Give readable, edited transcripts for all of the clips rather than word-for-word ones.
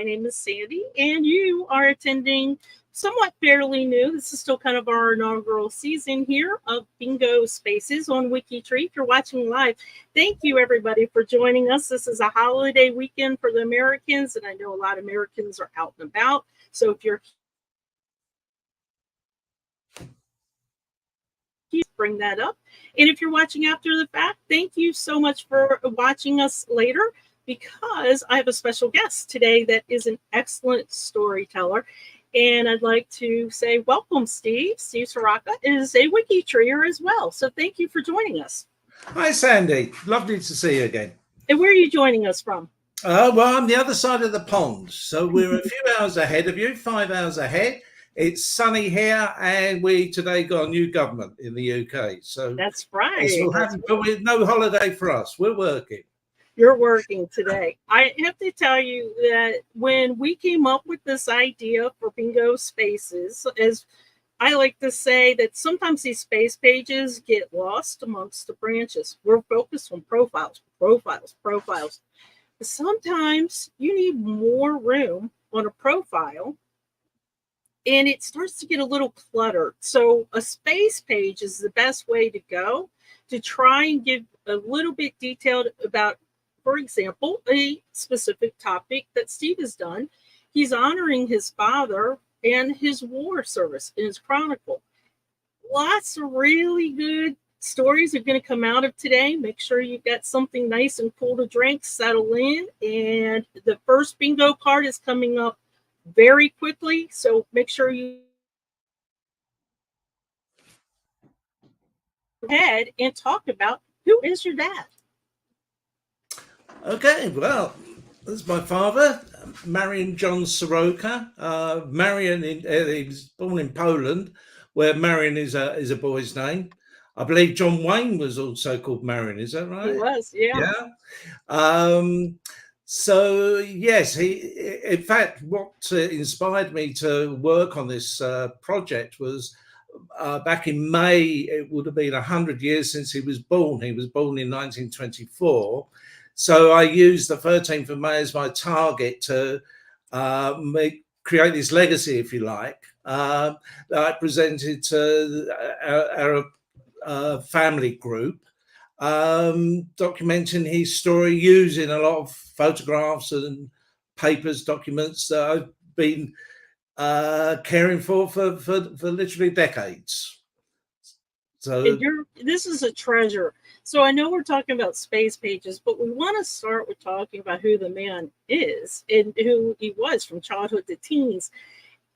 name is Sandy, and you are attending somewhat fairly new. This is still kind of our inaugural season here of Bingo Spaces on WikiTree. If you're watching live, thank you everybody for joining us. This is a holiday weekend for the Americans, and I know a lot of Americans are out and about. So if you're bring that up. And if you're watching after the fact, thank you so much for watching us later, because I have a special guest today that is an excellent storyteller. And I'd like to say welcome, Steve. Steve Serowka is a WikiTreeer as well. So thank you for joining us. Hi, Sandy. Lovely to see you again. And where are you joining us from? Well, I'm the other side of the pond. So we're a few hours ahead of you, 5 hours ahead. It's sunny here, and we today got a new government in the UK. So that's right. But no holiday for us. We're working. You're working today. I have to tell you that when we came up with this idea for Bingo Spaces, as I like to say, that sometimes these space pages get lost amongst the branches. We're focused on profiles. Sometimes you need more room on a profile, and it starts to get a little cluttered. So a space page is the best way to go to try and give a little bit detailed about, for example, a specific topic that Steve has done. He's honoring his father and his war service in his chronicle. Lots of really good stories are going to come out of today. Make sure you've got something nice and cool to drink, settle in. And the first bingo card is coming up very quickly, so make sure you go ahead and talk about who is your dad. Okay, well, this is my father, Marian John Serówka. Marian, he was born in Poland, where Marian is a boy's name. I believe John Wayne was also called Marian. Is that right? He was, yeah. So yes, in fact, what inspired me to work on this project was back in May. It would have been 100 years since he was born. He was born in 1924. So I used the 13th of May as my target to create this legacy, if you like, that I presented to our family group, documenting his story using a lot of photographs and papers, documents that I've been caring for literally decades. So this is a treasure. So I know we're talking about space pages, but we want to start with talking about who the man is and who he was from childhood to teens.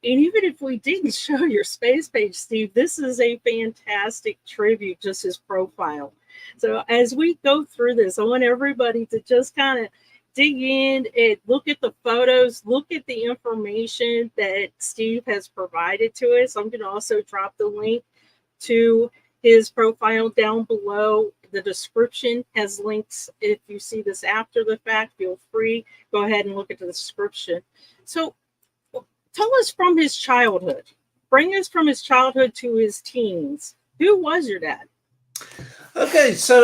And even if we didn't show your space page, Steve, this is a fantastic tribute, just his profile. So as we go through this, I want everybody to just kind of dig in and look at the photos, look at the information that Steve has provided to us. I'm going to also drop the link to his profile down below. The description has links. If you see this after the fact, feel free, go ahead and look at the description. So tell us from his childhood. Bring us from his childhood to his teens. Who was your dad? Okay, so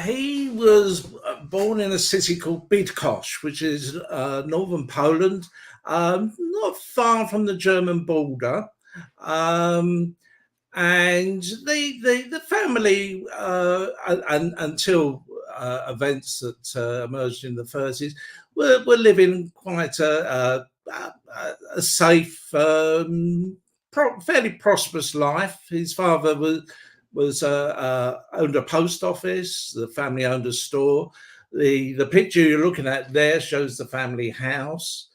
he was born in a city called Bydgoszcz, which is northern Poland, not far from the German border. And the family, until events that emerged in the 30s, were living quite a safe, fairly prosperous life. His father owned a post office. The family owned a store. The picture you're looking at there shows the family house.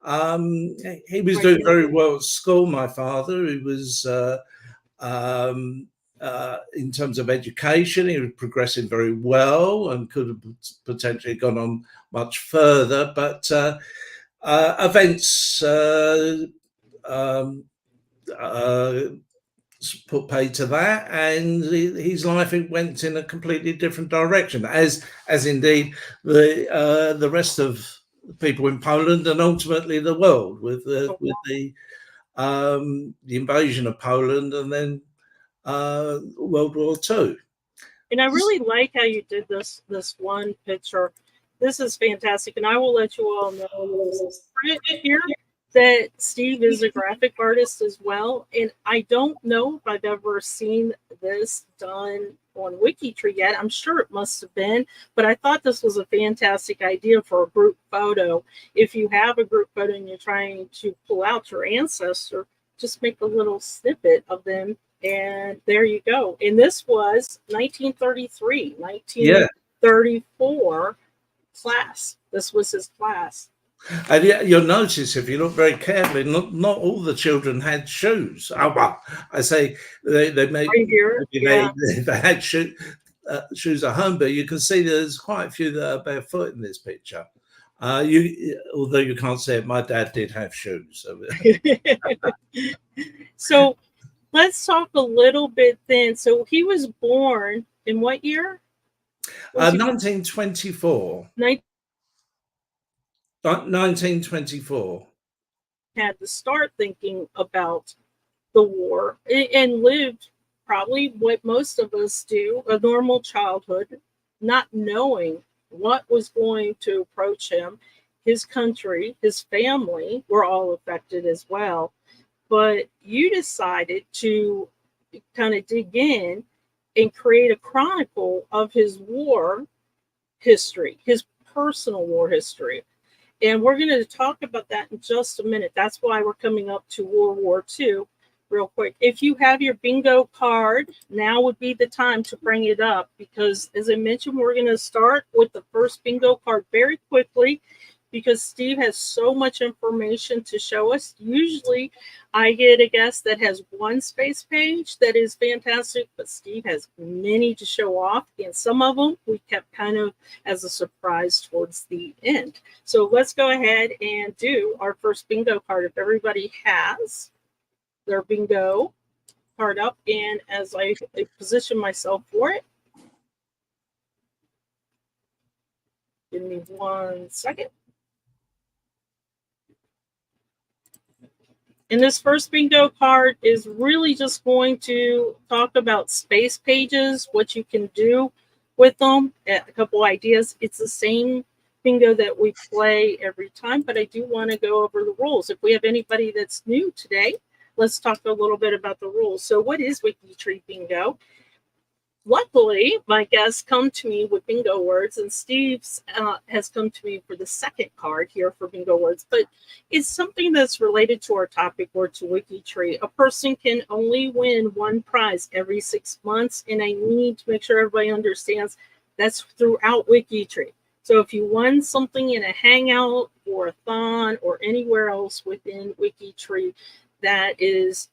He was doing very well at school. My father, he was in terms of education, he was progressing very well and could have potentially gone on much further, but events put paid to that, and his life went in a completely different direction, as indeed the rest of people in Poland and ultimately the world, with the invasion of Poland and then World War II. And I really like how you did this one picture This is fantastic, and I will let you all know here that Steve is a graphic artist as well. And I don't know if I've ever seen this done on WikiTree yet. I'm sure it must have been, but I thought this was a fantastic idea for a group photo. If you have a group photo and you're trying to pull out your ancestor, just make a little snippet of them, and there you go. And this was 1933, 1934 class. This was his class. And you'll notice, if you look very carefully, not all the children had shoes. Oh, well, I say they made right here, they had shoes at home, but you can see there's quite a few that are barefoot in this picture. Although you can't say it, my dad did have shoes. So let's talk a little bit then. So he was born in what year? 1924. 1924. Had to start thinking about the war and lived probably what most of us do, a normal childhood, not knowing what was going to approach him. His country, his family were all affected as well. But you decided to kind of dig in and create a chronicle of his war history, his personal war history. And we're going to talk about that in just a minute. That's why we're coming up to World War II real quick. If you have your bingo card, now would be the time to bring it up, because as I mentioned, we're going to start with the first bingo card very quickly, because Steve has so much information to show us. Usually I get a guest that has one space page that is fantastic, but Steve has many to show off, and some of them we kept kind of as a surprise towards the end. So let's go ahead and do our first bingo card. If everybody has their bingo card up, and as I position myself for it, give me 1 second. And this first bingo card is really just going to talk about space pages, what you can do with them, a couple ideas. It's the same bingo that we play every time, but I do want to go over the rules. If we have anybody that's new today, let's talk a little bit about the rules. So what is WikiTree Bingo? Luckily, my guests come to me with bingo words, and Steve's has come to me for the second card here for bingo words, but it's something that's related to our topic or to WikiTree. A person can only win one prize every 6 months, and I need to make sure everybody understands that's throughout WikiTree. So if you won something in a Hangout or a Thon or anywhere else within WikiTree, that is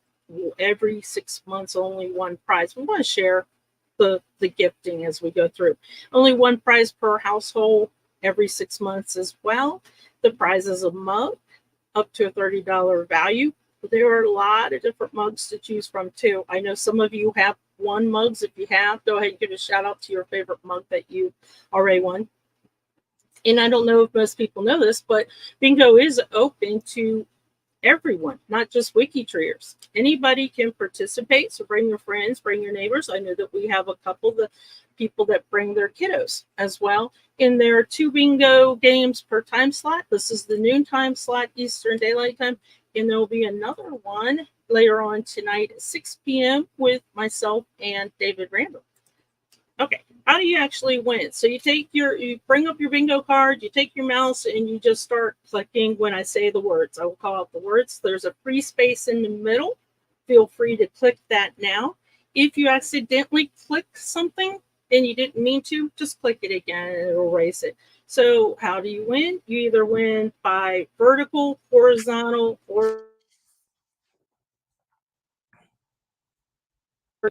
every 6 months, only one prize. We want to share the gifting as we go through. Only one prize per household every 6 months as well. The prize is a mug up to a $30 value. There are a lot of different mugs to choose from too. I know some of you have won mugs. If you have, go ahead and give a shout out to your favorite mug that you already won. And I don't know if most people know this, but bingo is open to everyone, not just WikiTreeers. Anybody can participate, so bring your friends, bring your neighbors. I know that we have a couple of people that bring their kiddos as well. And there are 2 bingo games per time slot. This is the noon time slot, Eastern Daylight Time, and there will be another one later on tonight at 6 p.m. with myself and David Randall. Okay, how do you actually win? So you bring up your bingo card, you take your mouse, and you just start clicking when I say the words. I will call out the words. There's a free space in the middle. Feel free to click that now. If you accidentally click something and you didn't mean to, just click it again and it'll erase it. So how do you win? You either win by vertical, horizontal, or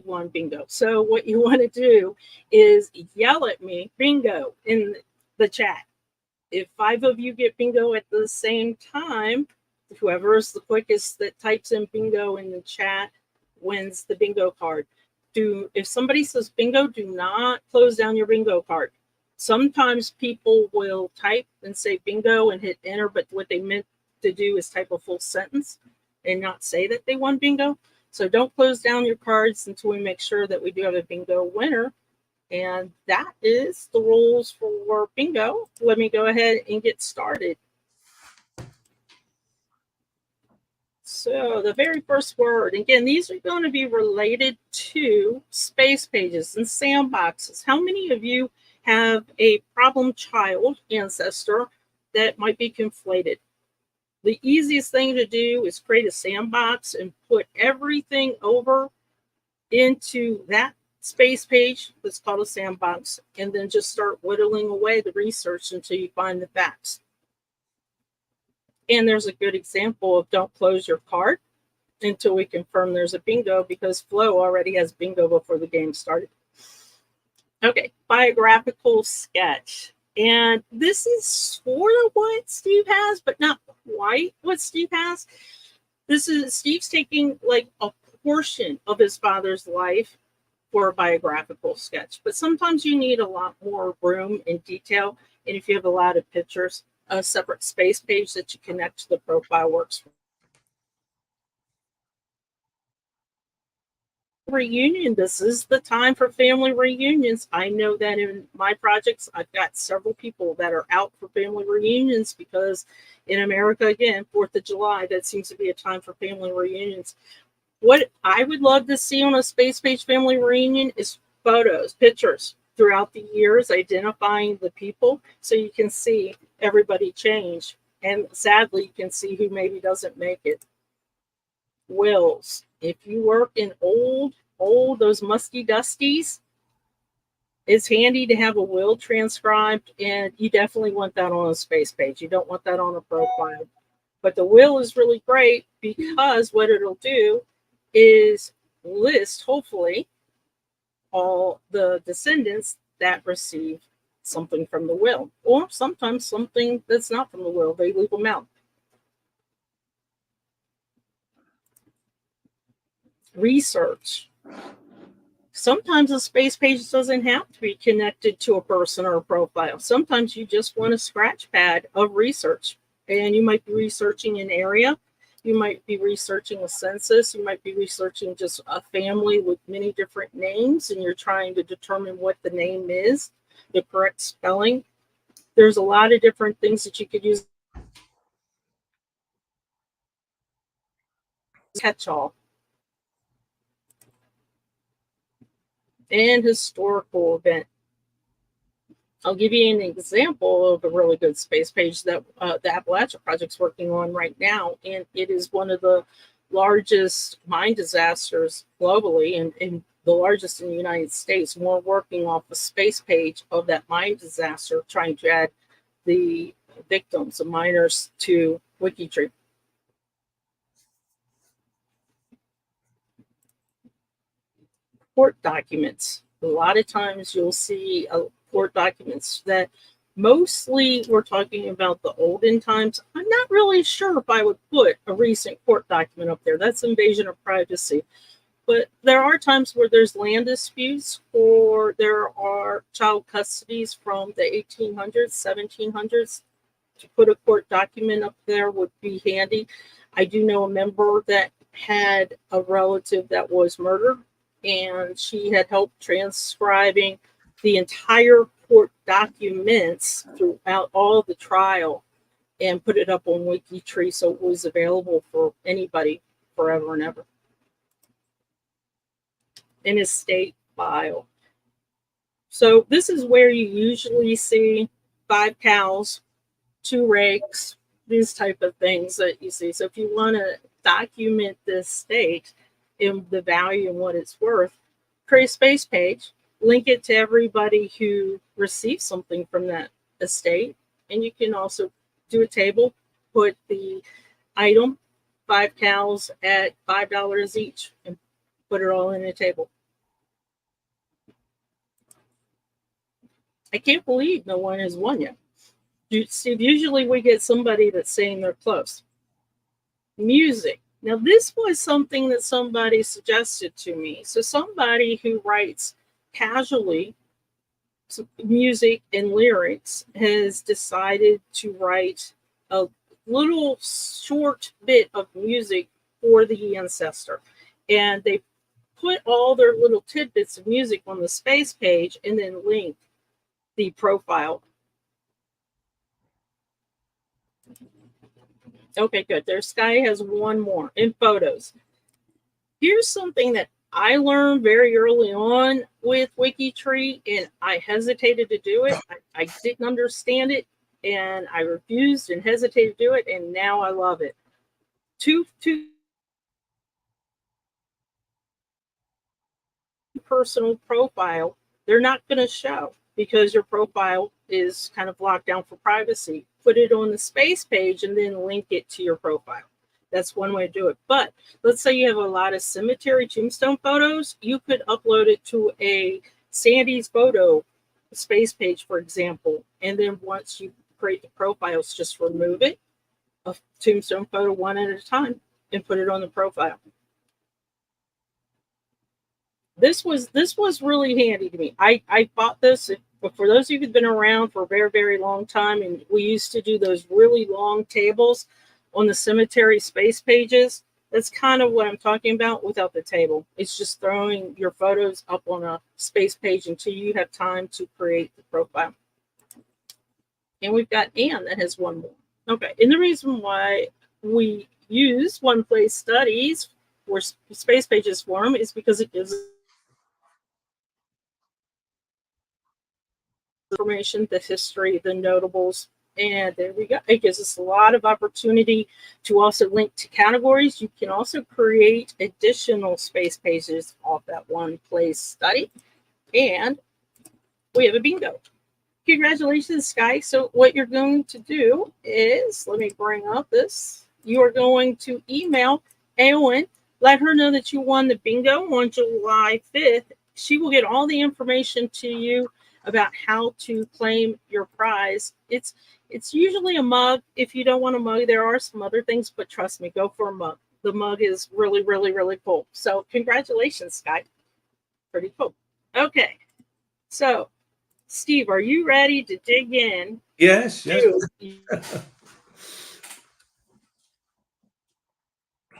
one bingo. So what you want to do is yell at me bingo in the chat. If 5 of you get bingo at the same time, whoever is the quickest that types in bingo in the chat wins the bingo card. If somebody says bingo, do not close down your bingo card. Sometimes people will type and say bingo and hit enter, but what they meant to do is type a full sentence and not say that they won bingo. So don't close down your cards until we make sure that we do have a bingo winner. And that is the rules for bingo. Let me go ahead and get started. So the very first word, again, these are going to be related to space pages and sandboxes. How many of you have a problem child ancestor that might be conflated? The easiest thing to do is create a sandbox and put everything over into that space page that's called a sandbox, and then just start whittling away the research until you find the facts. And there's a good example of don't close your card until we confirm there's a bingo, because Flo already has bingo before the game started. Okay, biographical sketch. And this is sort of what Steve has, but not quite what Steve has. This is Steve's taking like a portion of his father's life for a biographical sketch. But sometimes you need a lot more room and detail. And if you have a lot of pictures, a separate space page that you connect to the profile works. Reunion. This is the time for family reunions. I know that in my projects, I've got several people that are out for family reunions because in America, again, 4th of July, that seems to be a time for family reunions. What I would love to see on a space page family reunion is photos, pictures throughout the years, identifying the people so you can see everybody change. And sadly, you can see who maybe doesn't make it. Wills. If you work in old, those musty dusties, it's handy to have a will transcribed, and you definitely want that on a space page. You don't want that on a profile. But the will is really great because what it'll do is list, hopefully, all the descendants that receive something from the will, or sometimes something that's not from the will. They leave them out. Research. Sometimes a space page doesn't have to be connected to a person or a profile. Sometimes you just want a scratch pad of research, and you might be researching an area. You might be researching a census. You might be researching just a family with many different names, and you're trying to determine what the name is, the correct spelling. There's a lot of different things that you could use. Catch-all. And historical event. I'll give you an example of a really good space page that the Appalachia Project's working on right now, and it is one of the largest mine disasters globally, and the largest in the United States. We're working off a space page of that mine disaster, trying to add the victims, the miners, to WikiTree. Court documents. A lot of times you'll see court documents that mostly we're talking about the olden times. I'm not really sure if I would put a recent court document up there. That's invasion of privacy. But there are times where there's land disputes, or there are child custodies from the 1800s, 1700s. To put a court document up there would be handy. I do know a member that had a relative that was murdered, and she had helped transcribing the entire court documents throughout all the trial and put it up on WikiTree so it was available for anybody forever and ever. An estate file. So this is where you usually see 5 cows, 2 rakes, these type of things that you see. So if you want to document this estate and the value and what it's worth, create a space page, link it to everybody who receives something from that estate, and you can also do a table, put the item, 5 cows at $5 each, and put it all in a table. I can't believe no one has won yet. Steve, usually we get somebody that's saying they're close. Music. Now, this was something that somebody suggested to me. So somebody who writes casually music and lyrics has decided to write a little short bit of music for the ancestor. And they put all their little tidbits of music on the space page and then link the profile. Okay, good. Their Sky has one more in photos. Here's something that I learned very early on with WikiTree, and I hesitated to do it. I didn't understand it, and I refused and hesitated to do it, and now I love it. Two personal profile, they're not going to show because your profile is kind of locked down for privacy. Put it on the space page and then link it to your profile. That's one way to do it. But let's say you have a lot of cemetery tombstone photos. You could upload it to a Sandy's photo space page, for example. And then once you create the profiles, just remove it, a tombstone photo one at a time, and put it on the profile. This was really handy to me. I bought this, but for those of you who've been around for a very, very long time, and we used to do those really long tables on the cemetery space pages, that's kind of what I'm talking about without the table. It's just throwing your photos up on a space page until you have time to create the profile. And we've got Anne that has one more. Okay, and the reason why we use One Place Studies for space pages for them is because it gives information, the history, the notables, and there we go. It gives us a lot of opportunity to also link to categories. You can also create additional space pages off that One Place Study. And we have a bingo. Congratulations, Sky. So what you're going to do is, let me bring up this. You are going to email Aowen, let her know that you won the bingo on July 5th. She will get all the information to you about how to claim your prize. It's usually a mug. If you don't want a mug, there are some other things, but trust me, go for a mug. The mug is really, really, really cool. So congratulations, Sky. Pretty cool. Okay. So, Steve, are you ready to dig in? Yes, yes. You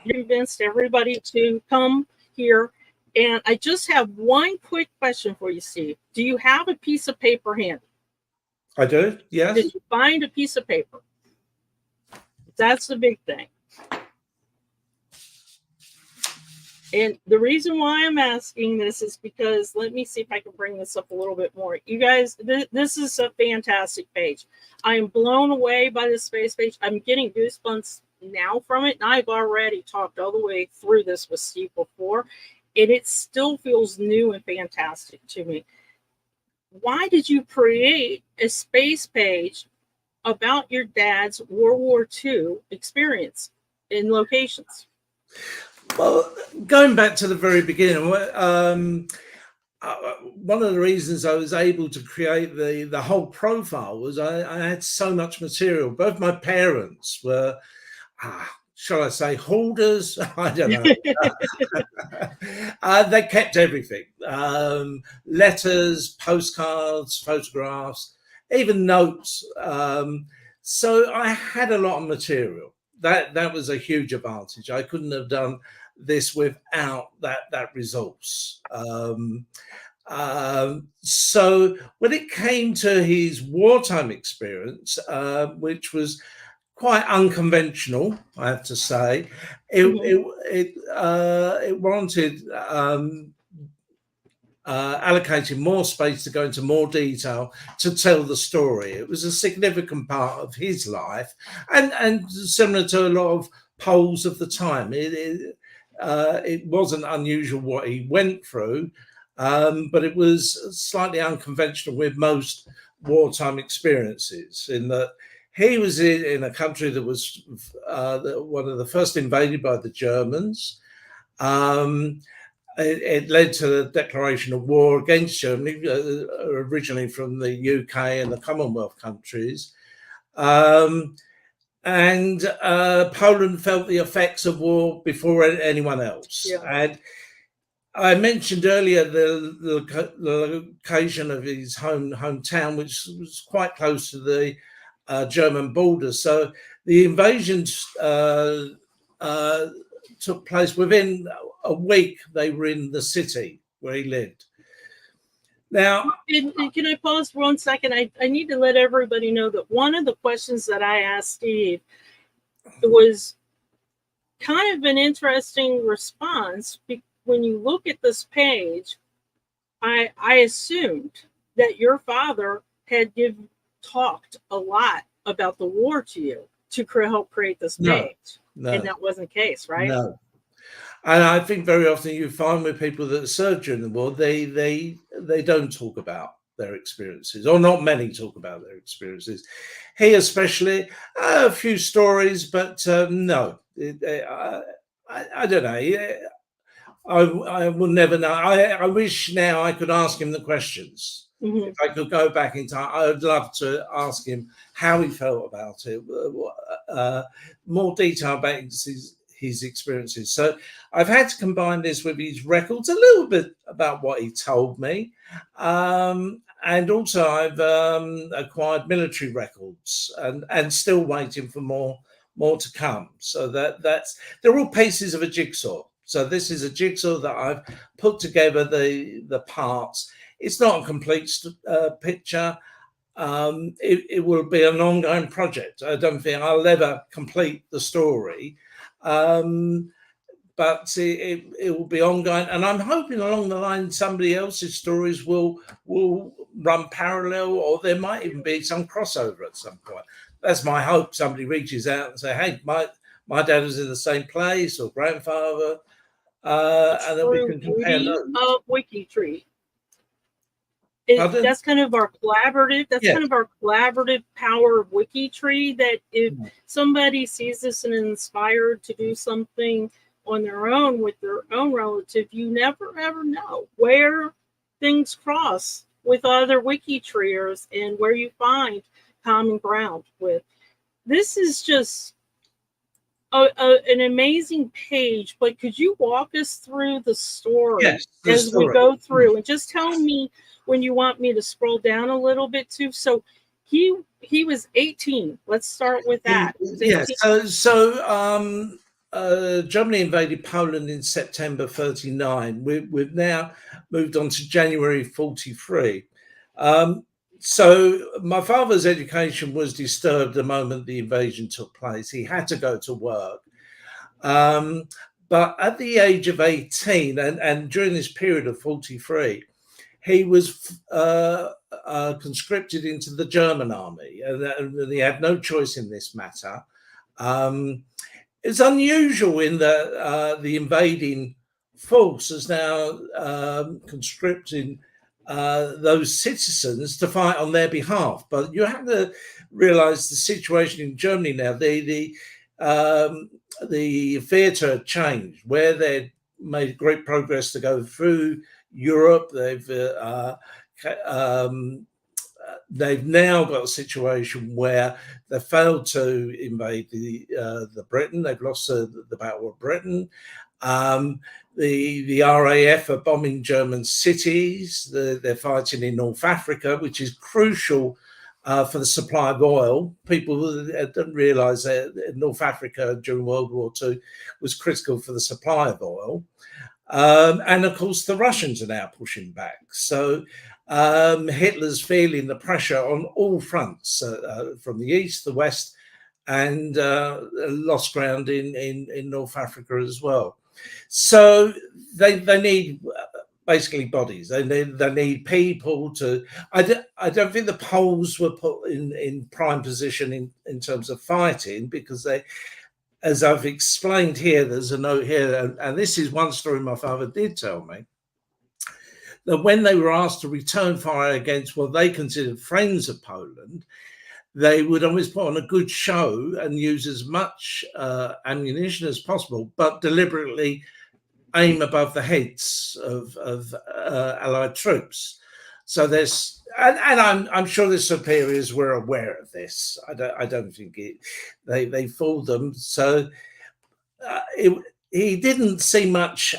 convinced everybody to come here. And I just have one quick question for you, Steve. Do you have a piece of paper handy? I do, yes. Did you find a piece of paper? That's the big thing. And the reason why I'm asking this is because, let me see if I can bring this up a little bit more. You guys, this is a fantastic page. I am blown away by this space page. I'm getting goosebumps now from it. And I've already talked all the way through this with Steve before, and it still feels new and fantastic to me. Why did you create a space page about your dad's World War II experience in locations? Well, going back to the very beginning, one of the reasons I was able to create the whole profile was I had so much material. Both my parents were, shall I say, hoarders? I don't know. They kept everything. Letters, postcards, photographs, even notes. So I had a lot of material. That was a huge advantage. I couldn't have done this without that resource. So when it came to his wartime experience, which was quite unconventional, I have to say, it warranted allocating more space to go into more detail to tell the story. It was a significant part of his life, and similar to a lot of Poles of the time, it wasn't unusual what he went through, but it was slightly unconventional with most wartime experiences, in that he was in a country that was one of the first invaded by the Germans. It led to the declaration of war against Germany, originally from the UK and the Commonwealth countries. And Poland felt the effects of war before anyone else. Yeah. And I mentioned earlier the location of his hometown, which was quite close to the German border. So the invasion took place within a week. They were in the city where he lived. Now, can I pause for 1 second? I need to let everybody know that one of the questions that I asked Steve was kind of an interesting response. When you look at this page, I assumed that your father had talked a lot about the war to you to help create this page. No, and that wasn't the case, right? No. And I think very often you find with people that served during the war, they don't talk about their experiences, or not many talk about their experiences. He especially, a few stories, but no. I don't know. I will never know. I wish now I could ask him the questions. If I could go back in time, I would love to ask him how he felt about it, more detail about his experiences. So I've had to combine this with his records, a little bit about what he told me. And also I've acquired military records and still waiting for more to come. So they're all pieces of a jigsaw. So this is a jigsaw that I've put together the parts. It's not a complete picture. It will be an ongoing project. I don't think I'll ever complete the story, but it will be ongoing. And I'm hoping along the line somebody else's stories will run parallel, or there might even be some crossover at some point. That's my hope. Somebody reaches out and say, "Hey, my dad was in the same place," or grandfather. And then we can compare notes. WikiTree. That's kind of our collaborative. That's kind of our collaborative power of WikiTree. That if somebody sees this and is inspired to do something on their own with their own relative, you never ever know where things cross with other WikiTreeers and where you find common ground with. This is just an amazing page, but could you walk us through the story as we go through, and just tell me when you want me to scroll down a little bit too? So he was 18. Let's start with that. Yes. So Germany invaded Poland in September 39. We've now moved on to January 43. So my father's education was disturbed the moment the invasion took place. He had to go to work. But at the age of 18, and during this period of 43, he was conscripted into the German army, and he had no choice in this matter. It's unusual in that the invading force is now conscripting those citizens to fight on their behalf. But you have to realize the situation in Germany now. The theatre had changed, where they'd made great progress to go through Europe. They've now got a situation where they failed to invade the Britain. They've lost the Battle of Britain. The RAF are bombing German cities. They're fighting in North Africa, which is crucial for the supply of oil. People don't realise that North Africa during World War II was critical for the supply of oil. And of course, the Russians are now pushing back. So Hitler's feeling the pressure on all fronts, from the east, the west, and lost ground in North Africa as well. So they need basically bodies. They need people to. I don't think the Poles were put in prime position in terms of fighting, because they, as I've explained here, there's a note here, and this is one story my father did tell me, that when they were asked to return fire against what they considered friends of Poland, they would always put on a good show and use as much ammunition as possible, but deliberately aim above the heads of Allied troops. So there's, and I'm sure the superiors were aware of this. I don't think they fooled them. So he didn't see much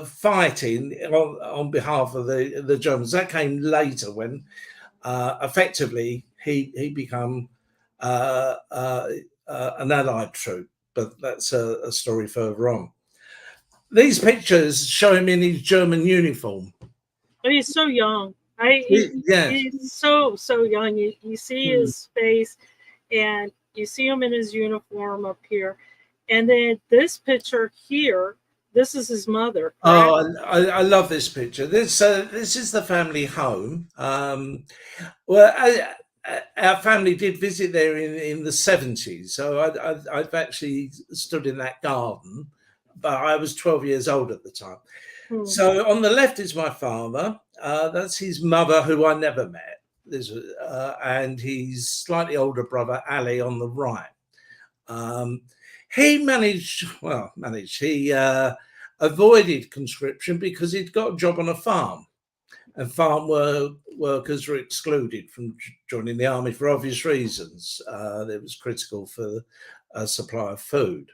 fighting on behalf of the Germans. That came later, when effectively he became an Allied troop. but that's a story further on. These pictures show him in his German uniform. But he's so young. Yes. He's so young. You see his face, and you see him in his uniform up here. And then this picture here, this is his mother. Correct? Oh, I love this picture. This is the family home. Well, our family did visit there in the 70s, so I've actually stood in that garden, but I was 12 years old at the time. So on the left is my father. That's his mother, who I never met. And his slightly older brother, Ali, on the right. He he avoided conscription because he'd got a job on a farm, and farm workers were excluded from joining the army for obvious reasons. It was critical for the supply of food.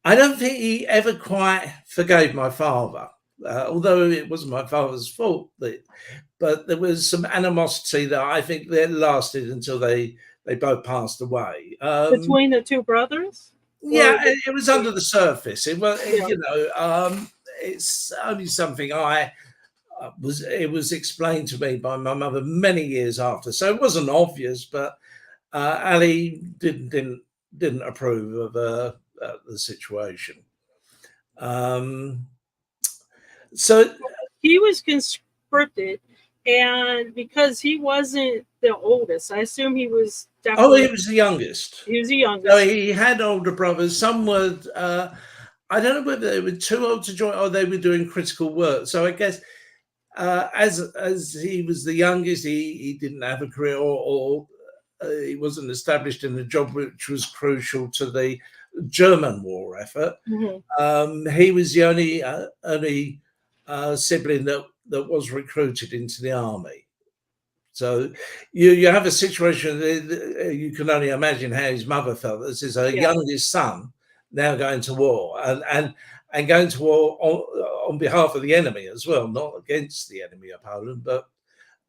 I don't think he ever quite forgave my father, although it wasn't my father's fault. But there was some animosity that I think that lasted until they both passed away. Between the two brothers? Yeah, it was under the surface. It was, it's only something it was explained to me by my mother many years after. So it wasn't obvious, but Ali didn't approve of the situation. So he was conscripted, and because he wasn't the oldest, I assume he was definitely. Oh, he was the youngest. He was the youngest. So he had older brothers. Some were, I don't know whether they were too old to join or they were doing critical work. So I guess as he was the youngest, he didn't have a career or he wasn't established in a job which was crucial to the German war effort. He was the only sibling that was recruited into the army. So you have a situation that you can only imagine how his mother felt. This is her youngest son now going to war and going to war on behalf of the enemy as well, not against the enemy of Poland. But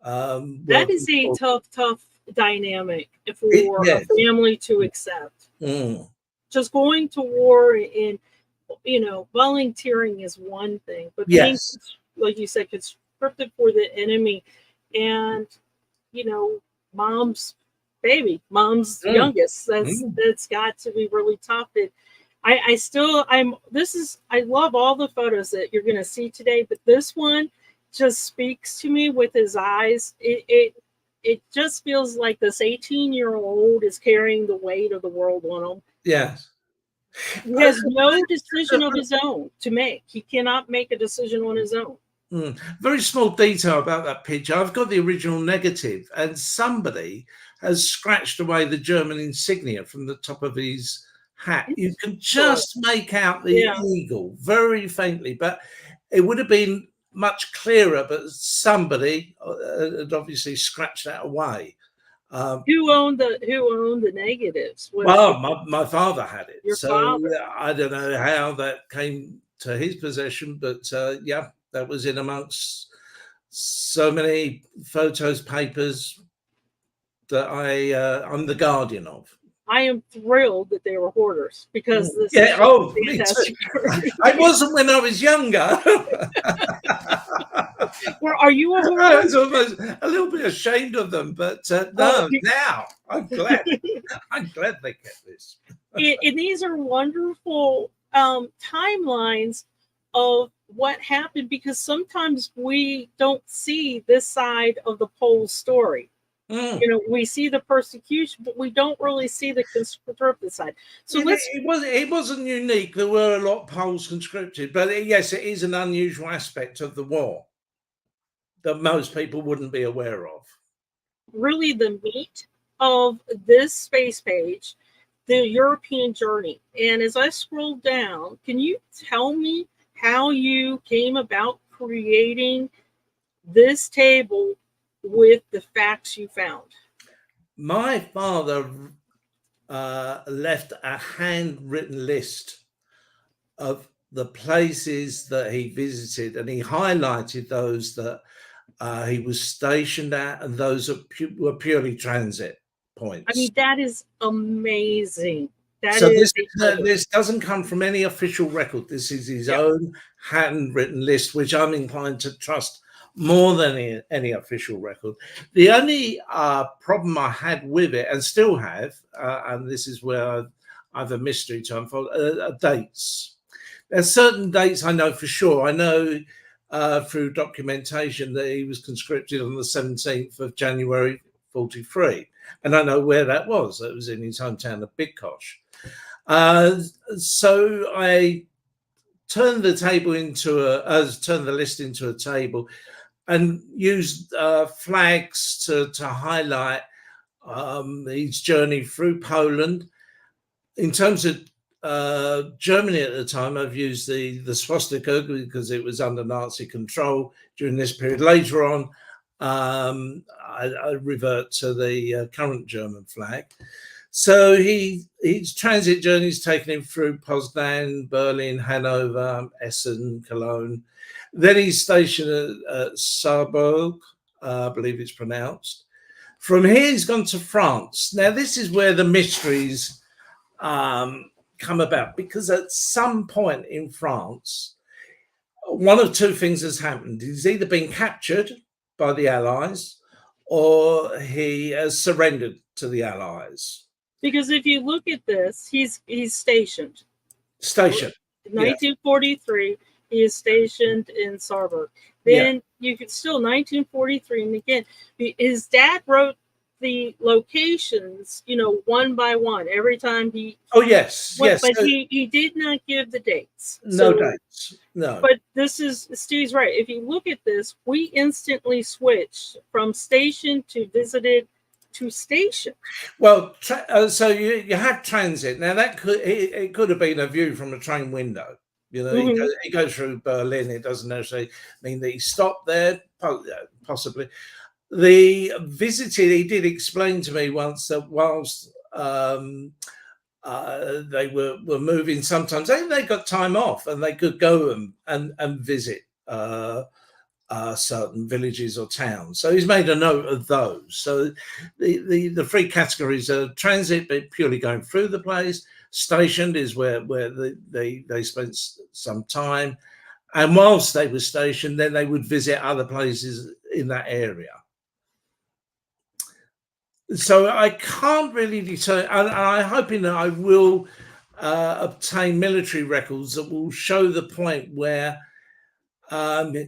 that is a tough dynamic for a family to accept. Just going to war and volunteering is one thing, but being, like you said, conscripted for the enemy, and mom's baby, mom's youngest. That's got to be really tough. And I love all the photos that you're going to see today, but this one just speaks to me with his eyes. It just feels like this 18-year-old is carrying the weight of the world on him. Yes. He has no decision of his own to make. He cannot make a decision on his own. Very small detail about that picture. I've got the original negative, and somebody has scratched away the German insignia from the top of his hat. You can just make out the eagle very faintly, but it would have been much clearer. But somebody had obviously scratched that away. Who owned the negatives? Well, my father had it. Your father. I don't know how that came to his possession, but that was in amongst so many photos, papers that I'm the guardian of. I am thrilled that they were hoarders because this is fantastic. I wasn't when I was younger. Well, are you a hoarder? I was almost a little bit ashamed of them, but now I'm glad. I'm glad they kept this. And these are wonderful timelines of what happened, because sometimes we don't see this side of the Pole story. We see the persecution, but we don't really see the conscripted side. So it wasn't unique. There were a lot of Poles conscripted, but yes, it is an unusual aspect of the war that most people wouldn't be aware of. Really, the meat of this space page, the European journey. And as I scroll down, can you tell me how you came about creating this table with the facts you found? My father left a handwritten list of the places that he visited, and he highlighted those that he was stationed at and those that were purely transit points. I mean, that is amazing. That So is this doesn't come from any official record. This is his own handwritten list, which I'm inclined to trust more than any official record. The only problem I had with it, and still have, and this is where I have a mystery to unfold, dates. There's certain dates I know for sure. I know through documentation that he was conscripted on the 17th of January 43. And I know where that was. It was in his hometown of 𝐏𝐸𝐽. So I turned the list into a table and used flags to highlight his journey through Poland. In terms of Germany at the time, I've used the swastika because it was under Nazi control during this period. Later on, I revert to the current German flag. So his transit journeys taken him through Poznan, Berlin, Hanover, Essen, Cologne. Then he's stationed at 𝐒𝐸𝐽𝐵, I believe it's pronounced. From here, he's gone to France. Now, this is where the mysteries come about, because at some point in France, one of two things has happened. He's either been captured by the Allies or he has surrendered to the Allies. Because if you look at this, he's stationed. Stationed. In 1943, he is stationed in 𝐒𝐸𝐽𝐵. Then you could still 1943, and again, his dad wrote the locations, one by one every time he. Oh yes, went, yes. But he did not give the dates. No dates. No. But Steve's right. If you look at this, we instantly switched from station to visited to station. Well, so you have transit. Now that it could have been a view from a train window. He goes through Berlin. It doesn't necessarily mean that he stopped there. Possibly. The visited, he did explain to me once that whilst they were moving, sometimes they got time off and they could go and visit certain villages or towns. So he's made a note of those. So the three categories are transit, but purely going through the place. Stationed is where they spent some time, and whilst they were stationed, then they would visit other places in that area. So I can't really determine, and I'm hoping that I will obtain military records that will show the point where I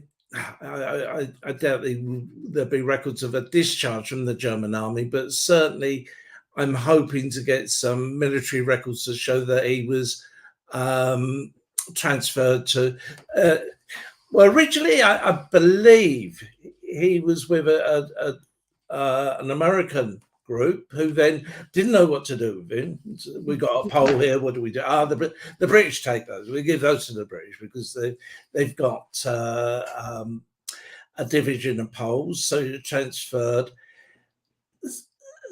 doubt there'll be records of a discharge from the German army, but certainly I'm hoping to get some military records to show that he was transferred to. Well, originally, I believe he was with an American group who then didn't know what to do with him. We got a poll here. What do we do? The British take those. We give those to the British because they've got a division of polls. So you're transferred.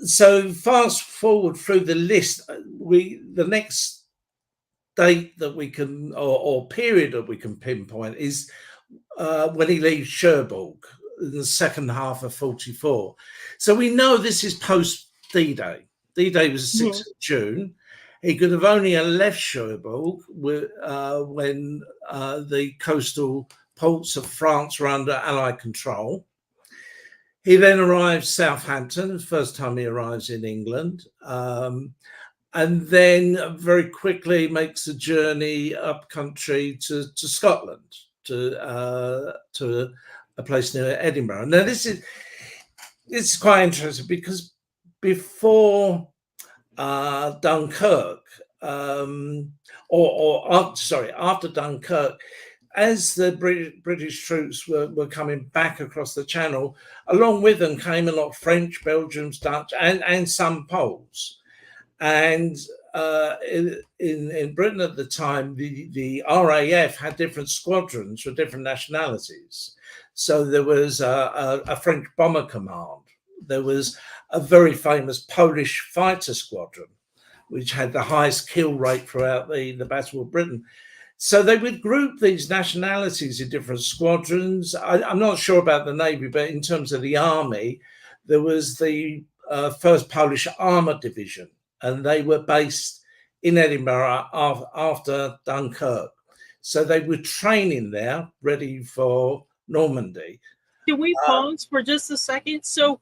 So fast forward through the list, the next date that we can or period that we can pinpoint is when he leaves Cherbourg in the second half of 44. So we know this is post D-Day. D-Day was the 6th of June. He could have only left Cherbourg when the coastal ports of France were under Allied control. He then arrives Southampton, the first time he arrives in England, and then very quickly makes a journey up country to Scotland, to a place near Edinburgh. Now, it's quite interesting because before Dunkirk, after Dunkirk, as the British troops were coming back across the Channel, along with them came a lot of French, Belgians, Dutch, and some Poles. And in Britain at the time, the RAF had different squadrons for different nationalities. So there was a French bomber command. There was a very famous Polish fighter squadron, which had the highest kill rate throughout the Battle of Britain. So they would group these nationalities in different squadrons. I'm not sure about the Navy, but in terms of the Army, there was the 1st Polish Armour Division, and they were based in Edinburgh after Dunkirk. So they were training there, ready for Normandy. Can we pause for just a second? So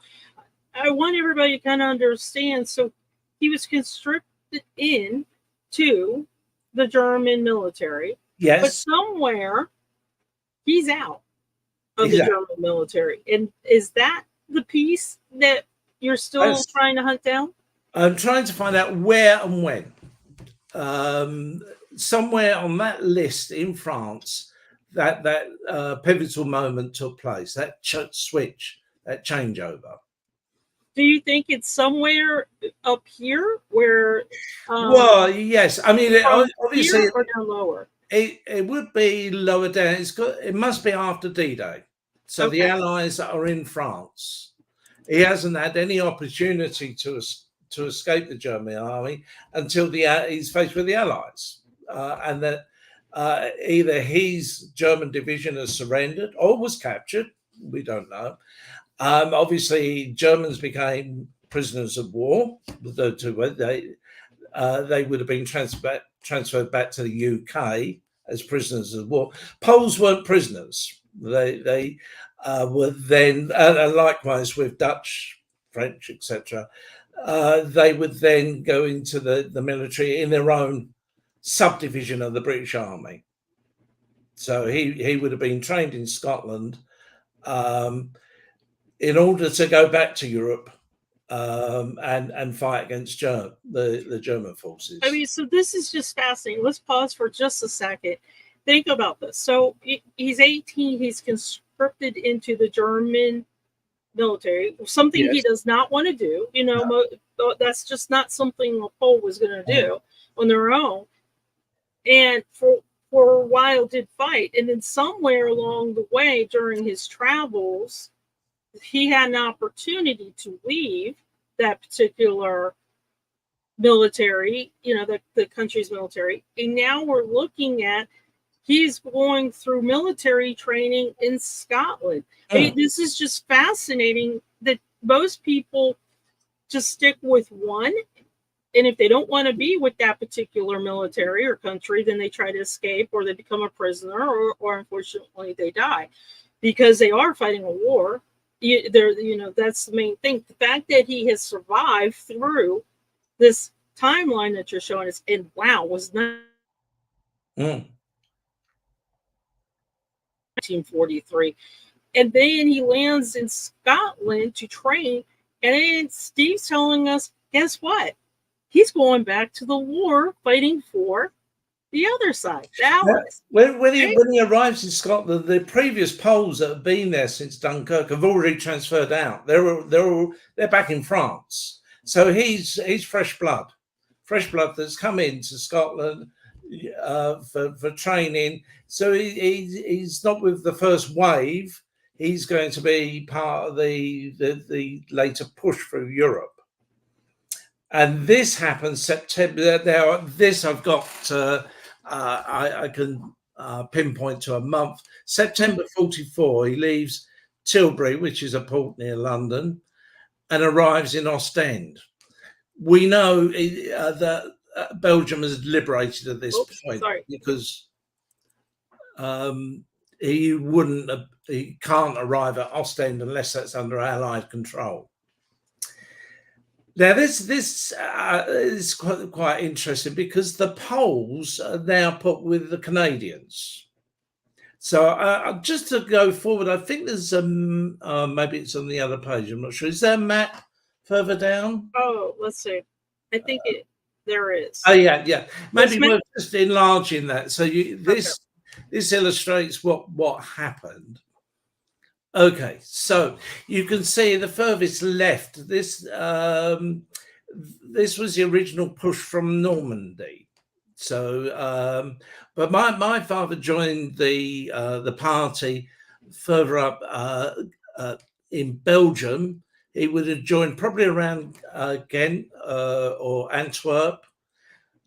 I want everybody to kind of understand. So he was conscripted in to the German military. Yes. But somewhere he's out of the German military. And is that the piece that you're still trying to hunt down? I'm trying to find out where and when. Somewhere on that list in France, that pivotal moment took place, that switch, that changeover. Do you think it's somewhere up here where? Well, yes. I mean, obviously, or down lower. It would be lower down. It must be after D-Day. So the Allies are in France. He hasn't had any opportunity to escape the German army until he's faced with the Allies, and that either his German division has surrendered or was captured. We don't know. Obviously, Germans became prisoners of war. They would have been transferred back to the UK as prisoners of war. Poles weren't prisoners. They were then, and likewise with Dutch, French, etc. They would then go into the military in their own subdivision of the British Army. So he would have been trained in Scotland in order to go back to Europe and fight against the German forces. I mean, so this is just fascinating. Let's pause for just a second. Think about this. So he's 18. He's conscripted into the German military, something he does not want to do. You know, that's just not something a Pole was going to do on their own. And for a while did fight. And then somewhere along the way during his travels, he had an opportunity to leave that particular military, you know, the country's military. And now we're looking at he's going through military training in Scotland. This is just fascinating that most people just stick with one. And if they don't want to be with that particular military or country, then they try to escape or they become a prisoner or unfortunately they die because they are fighting a war. That's the main thing. The fact that he has survived through this timeline that you're showing us, and wow, was not 1943. And then he lands in Scotland to train. And then Steve's telling us, guess what? He's going back to the war fighting for the other side. When he arrives in Scotland, the previous Poles that have been there since Dunkirk have already transferred out. They're back in France. So he's fresh blood that's come into Scotland for training. So he's not with the first wave. He's going to be part of the later push through Europe. And this happens September. Now, this I've got. I can pinpoint to a month. September 44. He leaves Tilbury, which is a port near London, and arrives in Ostend. We know that Belgium is liberated at this point because he can't arrive at Ostend unless that's under Allied control. Now, this is quite interesting because the Poles are now put with the Canadians. So just to go forward, I think there's maybe it's on the other page. I'm not sure. Is there a map further down? Oh, let's see. I think there is. Oh yeah. Maybe we're just enlarging that. So this illustrates what happened. Okay, so you can see the furthest left. This was the original push from Normandy. So, but my father joined the party further up in Belgium. He would have joined probably around Ghent or Antwerp.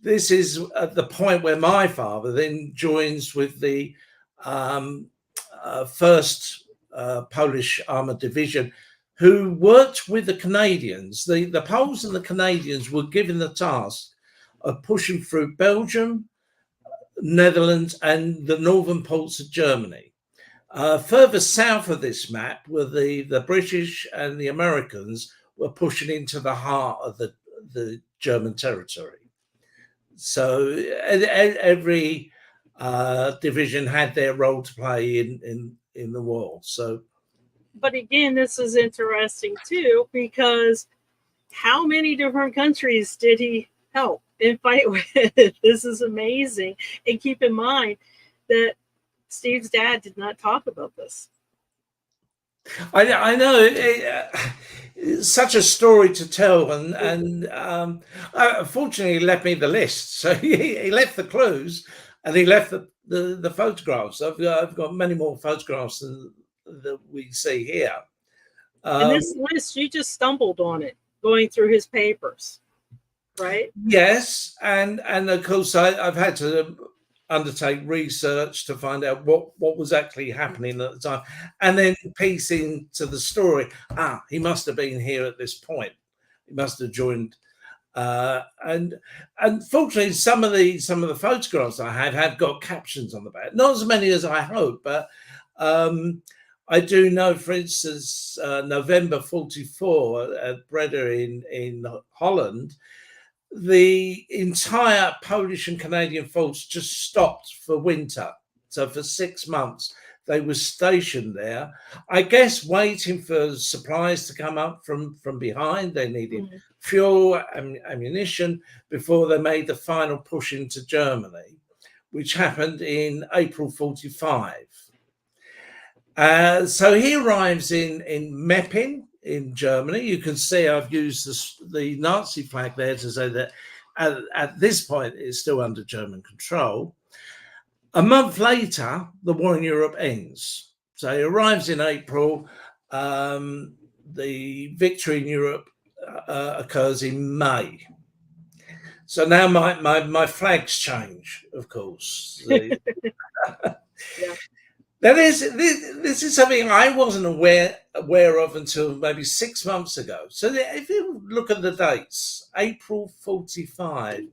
This is at the point where my father then joins with the first Polish Armoured Division, who worked with the Canadians. The Poles and the Canadians were given the task of pushing through Belgium, Netherlands, and the northern ports of Germany. Further south of this map were the British and the Americans were pushing into the heart of the German territory. So every division had their role to play in the war. So, but again, this is interesting too, because how many different countries did he help and fight with? This is amazing. And keep in mind that Steve's dad did not talk about this. I know it's such a story to tell, and fortunately he left me the list. So he left the clues, and he left the photographs. I've got many more photographs than that we see here. And this list, you just stumbled on it going through his papers, right? Yes, and of course I've had to undertake research to find out what was actually happening at the time, and then piece into the story. He must have been here at this point. He must have joined. And unfortunately, some of the photographs I have got captions on the back. Not as many as I hope, but I do know, for instance, November 44 at Breda in Holland, the entire Polish and Canadian force just stopped for winter. So for 6 months, they were stationed there, I guess, waiting for supplies to come up from behind. They needed fuel and ammunition before they made the final push into Germany, which happened in April 45. So he arrives in Meppin in Germany. You can see I've used the Nazi flag there to say that at this point it's still under German control. A month later, the war in Europe ends. So he arrives in April. The victory in Europe occurs in May. So now my flags change, of course. Yeah. This is something I wasn't aware of until maybe 6 months ago. So if you look at the dates, April 45,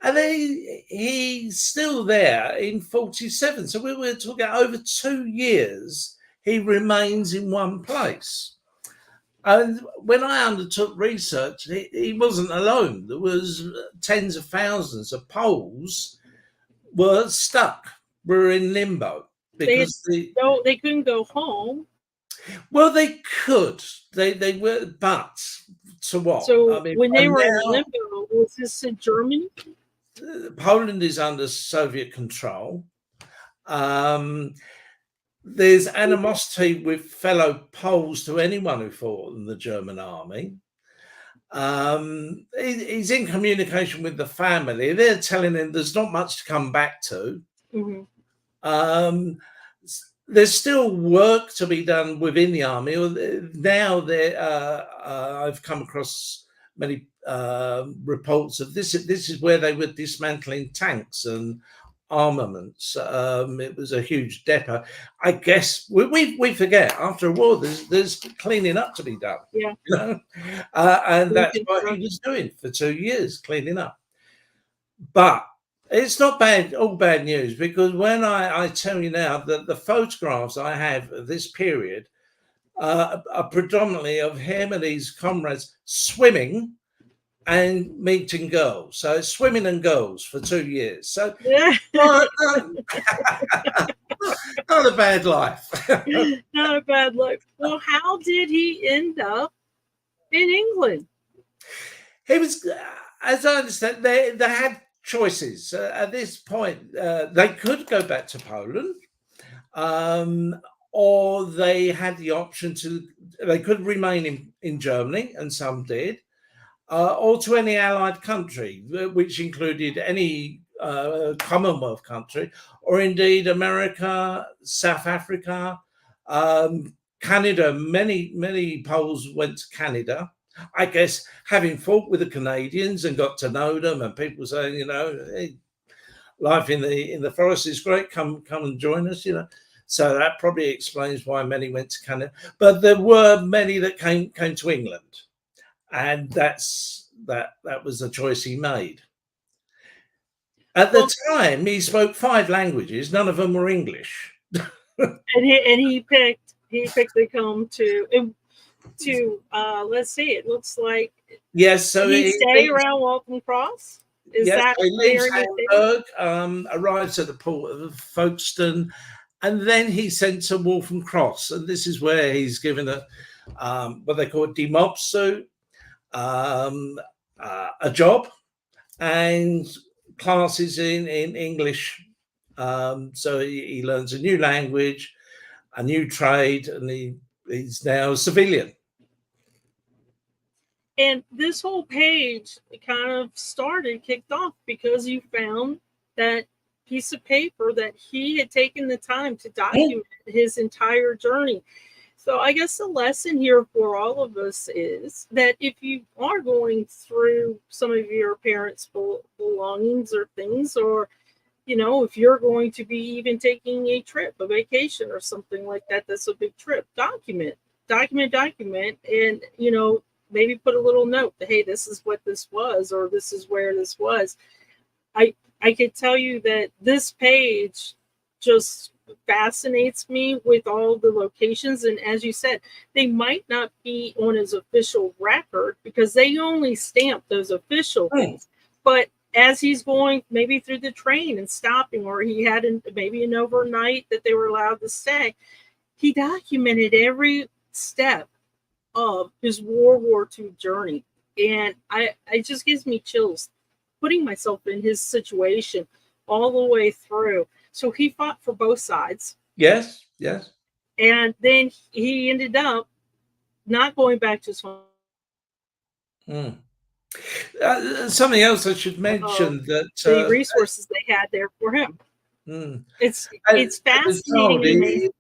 and he's still there in 47. So we were talking over 2 years, he remains in one place. And when I undertook research, he wasn't alone. There was tens of thousands of Poles were stuck, were in limbo. Because they couldn't go home. Well, they could. They were, but to what? So I mean, when they were in limbo, was this in Germany? Poland is under Soviet control. There's animosity with fellow Poles to anyone who fought in the German army. He's in communication with the family. They're telling him there's not much to come back to. There's still work to be done within the army. Now I've come across many reports of this. This is where they were dismantling tanks and armaments. It was a huge depot. I guess we forget after a war there's cleaning up to be done. Yeah, you know? And that's what he was doing for 2 years, cleaning up. But it's not all bad news, because when I tell you now that the photographs I have of this period are predominantly of him and his comrades swimming and meeting girls. So swimming and girls for 2 years. So not a bad life. Not a bad life. Well, how did he end up in England? He was, as I understand, they had choices at this point. They could go back to Poland, or they had the option they could remain in Germany, and some did, or to any allied country, which included any Commonwealth country, or indeed America, South Africa, Canada. Many Poles went to Canada. I guess having fought with the Canadians and got to know them, and people saying, hey, life in the forest is great. Come and join us. So that probably explains why many went to Canada. But there were many that came to England, and that was the choice he made. At the time, he spoke 5 languages. None of them were English. And he picked to come to let's see, it looks like, Yes, so he stay around Waltham Cross. Is yes, that he leaves where Hamburg, arrives at the port of Folkestone, and then he's sent to Waltham Cross, and this is where he's given a what they call a demobsu, a job, and classes in English. So he learns a new language, a new trade, and he's now a civilian. And this whole page kind of kicked off because you found that piece of paper that he had taken the time to document his entire journey. So I guess the lesson here for all of us is that if you are going through some of your parents' belongings or things, or, you know, if you're going to be even taking a trip, a vacation or something like that, that's a big trip, document, and, you know, maybe put a little note that, hey, this is what this was, or this is where this was. I could tell you that this page just fascinates me with all the locations. And as you said, they might not be on his official record because they only stamp those official things. But as he's going maybe through the train and stopping, or he had maybe an overnight that they were allowed to stay, he documented every step of his World War II journey. And it just gives me chills putting myself in his situation all the way through. So he fought for both sides. Yes, yes. And then he ended up not going back to his home. Something else I should mention that the resources they had there for him. It's fascinating.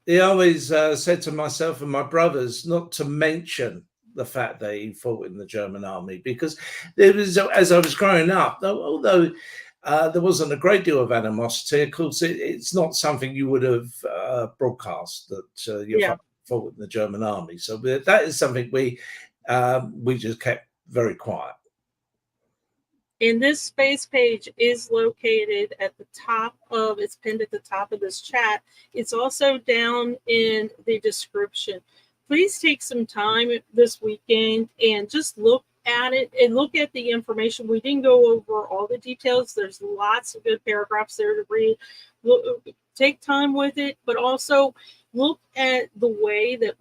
He always said to myself and my brothers not to mention the fact that he fought in the German army, because there was, as I was growing up, although there wasn't a great deal of animosity, of course, it's not something you would have broadcast that you fought in the German army. So that is something we just kept very quiet. And this space page is located at the top of, it's pinned at the top of this chat. It's also down in the description. Please take some time this weekend and just look at it and look at the information. We didn't go over all the details. There's lots of good paragraphs there to read. Take time with it, but also look at the way that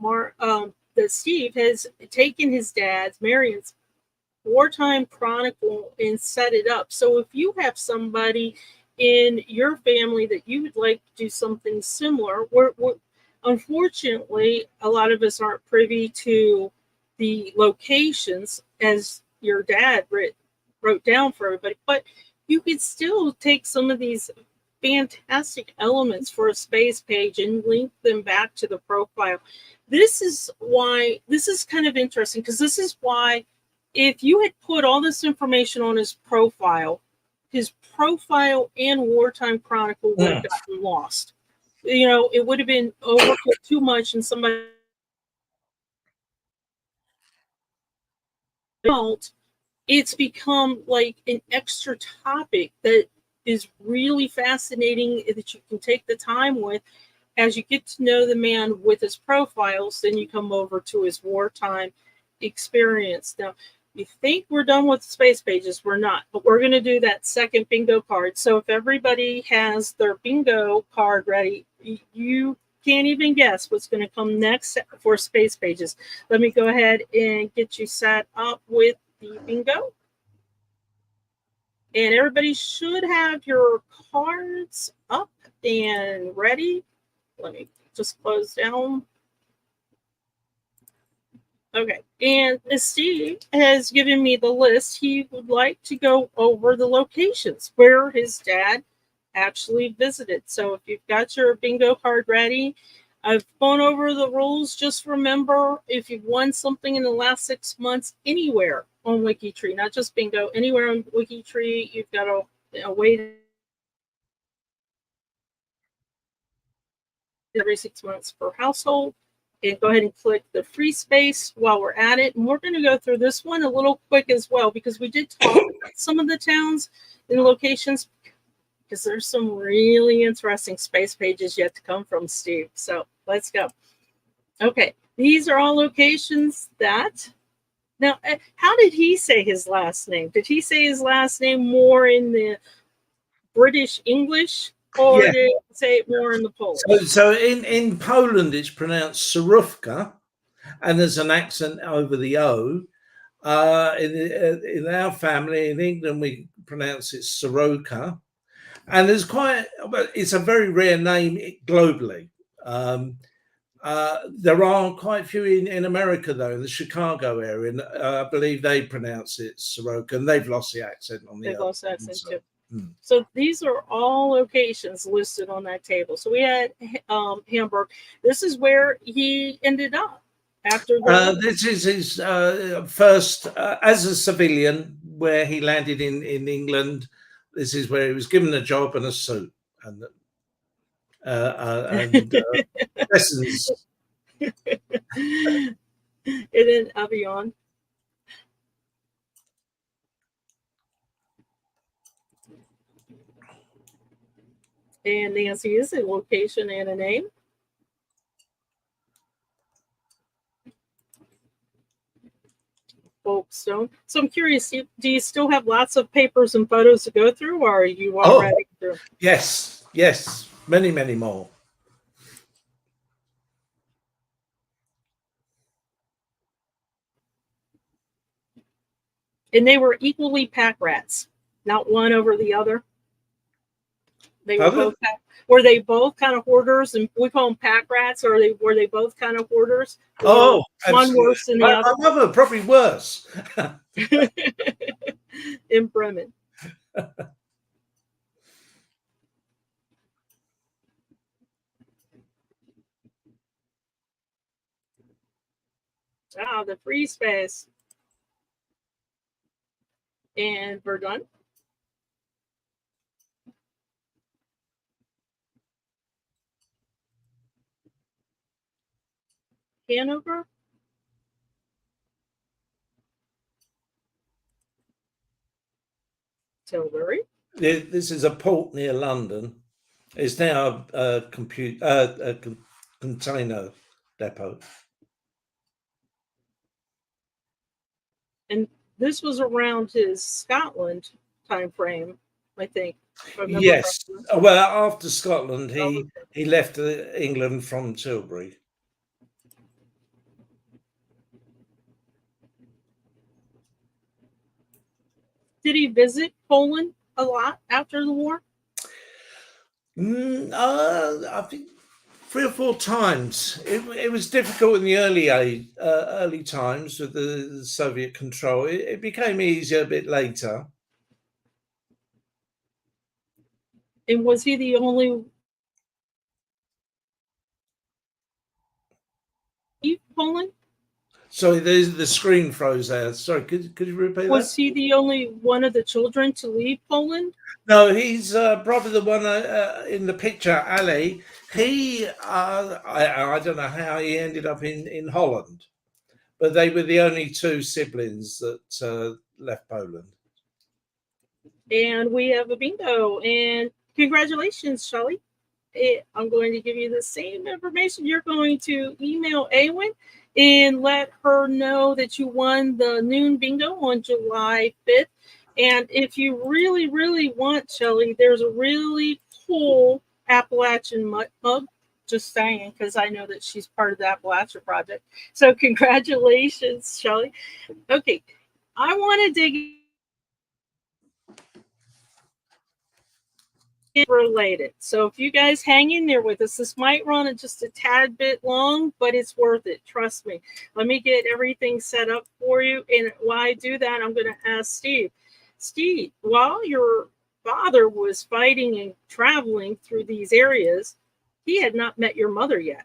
that Steve has taken his dad's, Marian's, wartime chronicle and set it up. So if you have somebody in your family that you would like to do something similar, unfortunately, a lot of us aren't privy to the locations as your dad wrote down for everybody, but you could still take some of these fantastic elements for a space page and link them back to the profile. This is why this is kind of interesting, because this is why if you had put all this information on his profile and wartime chronicle would have gotten lost. You know, it would have been overput too much, and somebody else. It's become like an extra topic that is really fascinating that you can take the time with. As you get to know the man with his profiles, then you come over to his wartime experience. Now, you think we're done with the space pages, we're not, but we're going to do that second bingo card. So if everybody has their bingo card ready, you can't even guess what's going to come next for space pages. Let me go ahead and get you set up with the bingo. And everybody should have your cards up and ready. Let me just close down. Okay, and Steve has given me the list. He would like to go over the locations where his dad actually visited. So if you've got your bingo card ready, I've gone over the rules. Just remember, if you've won something in the last 6 months anywhere on WikiTree, not just bingo, anywhere on WikiTree, you've got a way every 6 months per household. And go ahead and click the free space while we're at it. And we're going to go through this one a little quick as well, because we did talk about some of the towns and locations, because there's some really interesting space pages yet to come from Steve. So let's go. Okay, these are all locations that. Now, how did he say his last name? Did he say his last name more in the British English, or did he say it more in the Polish? So in Poland, it's pronounced Serówka, and there's an accent over the O. In our family in England, we pronounce it Serowka, and it's a very rare name globally. There are quite a few in America, though, in the Chicago area, and I believe they pronounce it Serowka, and they've lost the accent on the They've lost the accent too. Mm. So these are all locations listed on that table. So we had Hamburg. This is where he ended up after the this is his first as a civilian, where he landed in England. This is where he was given a job and a suit and lessons. And then Avion. And Nancy is a location and a name. Folkestone. So I'm curious, do you still have lots of papers and photos to go through, or are you already through? Yes, many, many more. And they were equally pack rats, not one over the other. They were both. Were they both kind of hoarders, and we call them pack rats, or were they both kind of hoarders? Oh, one worse than the other. My mother probably worse. In Bremen. The free space. And Verdun. Hanover. Tilbury. This is a port near London. It's now a container depot. And this was around his Scotland time frame, I think. Yes. Well, after Scotland, he left England from Tilbury. Did he visit Poland a lot after the war? I think 3 or 4 times. It was difficult in the early times with the Soviet control. It became easier a bit later. And was he the only Poland? Sorry, the screen froze there. Sorry, could you repeat that? Was he the only one of the children to leave Poland? No, he's probably the one in the picture, Ali. He, I don't know how he ended up in Holland, but they were the only 2 siblings that left Poland. And we have a bingo. And congratulations, Shelley. I'm going to give you the same information. You're going to email Awen and let her know that you won the noon bingo on July 5th. And if you really, really want, Shelley, there's a really cool Appalachian mug. Just saying, because I know that she's part of the Appalachia Project. So congratulations, Shelley. Okay, I want to dig related. So if you guys hang in there with us, this might run just a tad bit long, but it's worth it. Trust me. Let me get everything set up for you. And while I do that, I'm going to ask Steve. Steve, while your father was fighting and traveling through these areas, he had not met your mother yet.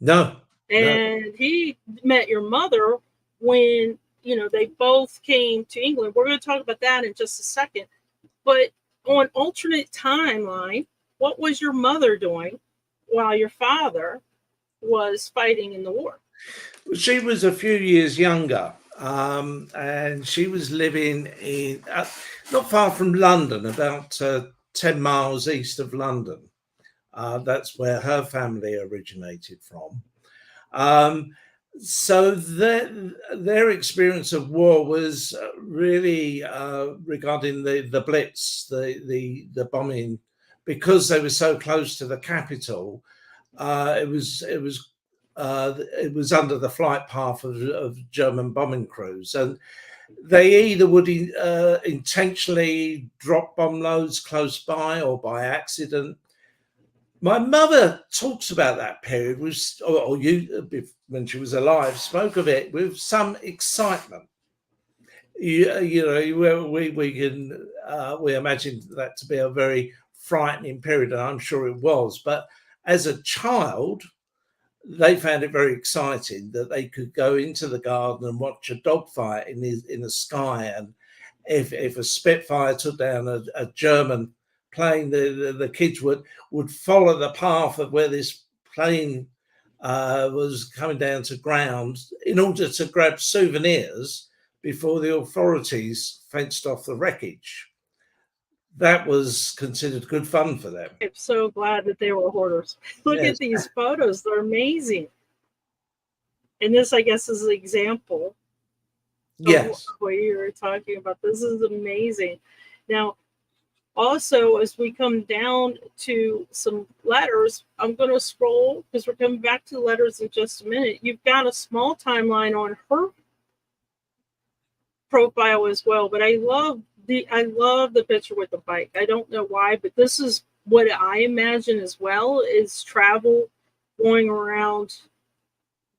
No. And he met your mother when, they both came to England. We're going to talk about that in just a second. But on alternate timeline, what was your mother doing while your father was fighting in the war? She was a few years younger, and she was living in not far from London, about 10 miles east of London. That's where her family originated from. So their experience of war was really regarding the Blitz, the bombing, because they were so close to the capital. It was under the flight path of German bombing crews, and they either would intentionally drop bomb loads close by or by accident. My mother talks about that period, or you, when she was alive, spoke of it with some excitement. We imagine that to be a very frightening period, and I'm sure it was. But as a child, they found it very exciting that they could go into the garden and watch a dogfight in the sky, and if a Spitfire took down a German plane, the kids would follow the path of where this plane was coming down to ground in order to grab souvenirs before the authorities fenced off the wreckage. That was considered good fun for them. I'm so glad that they were hoarders. Look at these photos. They're amazing. And this, I guess, is an example of what you were talking about. This is amazing. Now, also, as we come down to some letters, I'm going to scroll because we're coming back to the letters in just a minute. You've got a small timeline on her profile as well, but I love the picture with the bike. I don't know why, but this is what I imagine as well, is travel going around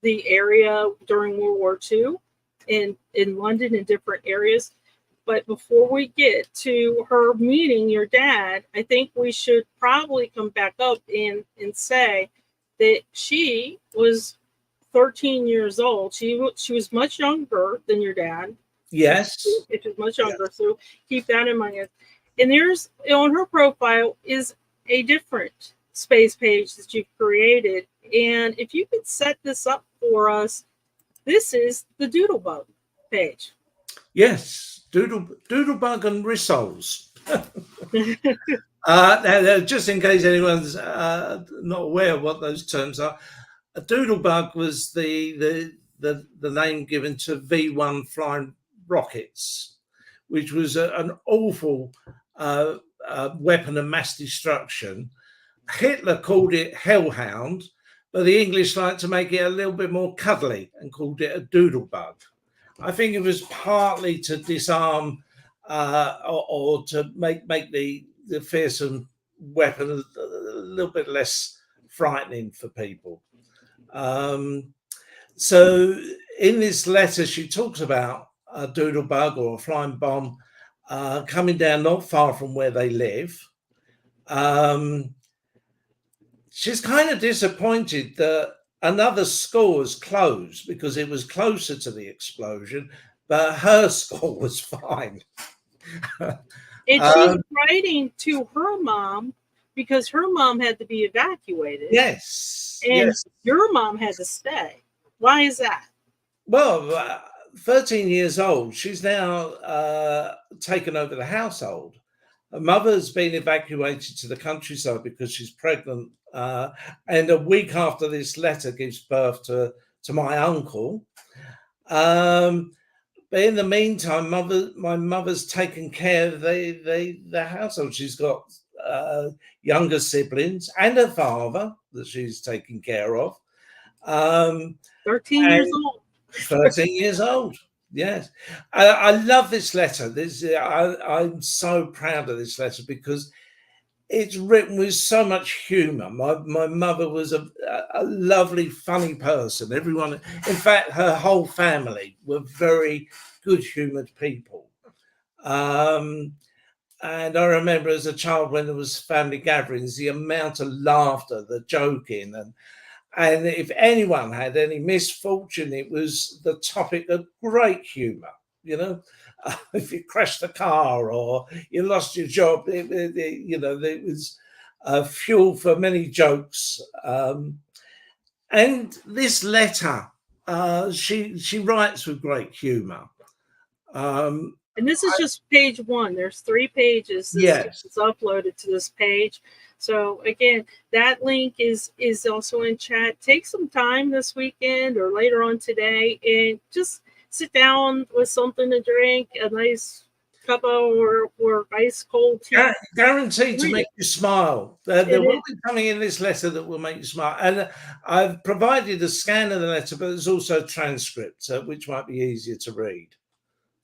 the area during World War II in London in different areas. But before we get to her meeting your dad, I think we should probably come back up and say that she was 13 years old. She was much younger than your dad. Yes. It was much younger, so keep that in mind. And there's, on her profile, is a different space page that you've created. And if you could set this up for us, this is the Doodlebug page. Yes, Doodlebug and rissoles. Now, just in case anyone's not aware of what those terms are, a Doodlebug was the name given to V1 flying rockets, which was an awful weapon of mass destruction. Hitler called it Hellhound, but the English liked to make it a little bit more cuddly and called it a Doodlebug. I think it was partly to disarm or to make the fearsome weapon a little bit less frightening for people. So in this letter, she talks about a Doodlebug or a flying bomb coming down not far from where they live. She's kind of disappointed that another school was closed because it was closer to the explosion, but her school was fine. And she's writing to her mom because her mom had to be evacuated. Yes. And your mom had to stay. Why is that? Well, 13 years old, she's now taken over the household. Her mother's been evacuated to the countryside because she's pregnant. And a week after this letter gives birth to my uncle. But in the meantime, my mother's taken care of the household. She's got younger siblings and a father that she's taking care of. 13 years old. 13 years old. Yes. I love this letter. I'm so proud of this letter because it's written with so much humor. My mother was a lovely, funny person. Everyone, in fact, her whole family were very good-humored people. And I remember as a child when there was family gatherings, the amount of laughter, the joking, and if anyone had any misfortune, it was the topic of great humor. You know, if you crashed the car or you lost your job, it was fuel for many jokes. And this letter, she writes with great humor. And this is just page 1. There's 3 pages that Yes. is uploaded to this page. So again, that link is also in chat. Take some time this weekend or later on today and just sit down with something to drink, a nice cup of or ice cold tea. Guaranteed to make you smile. There will be something in this letter that will make you smile. And I've provided a scan of the letter, but there's also a transcript, which might be easier to read.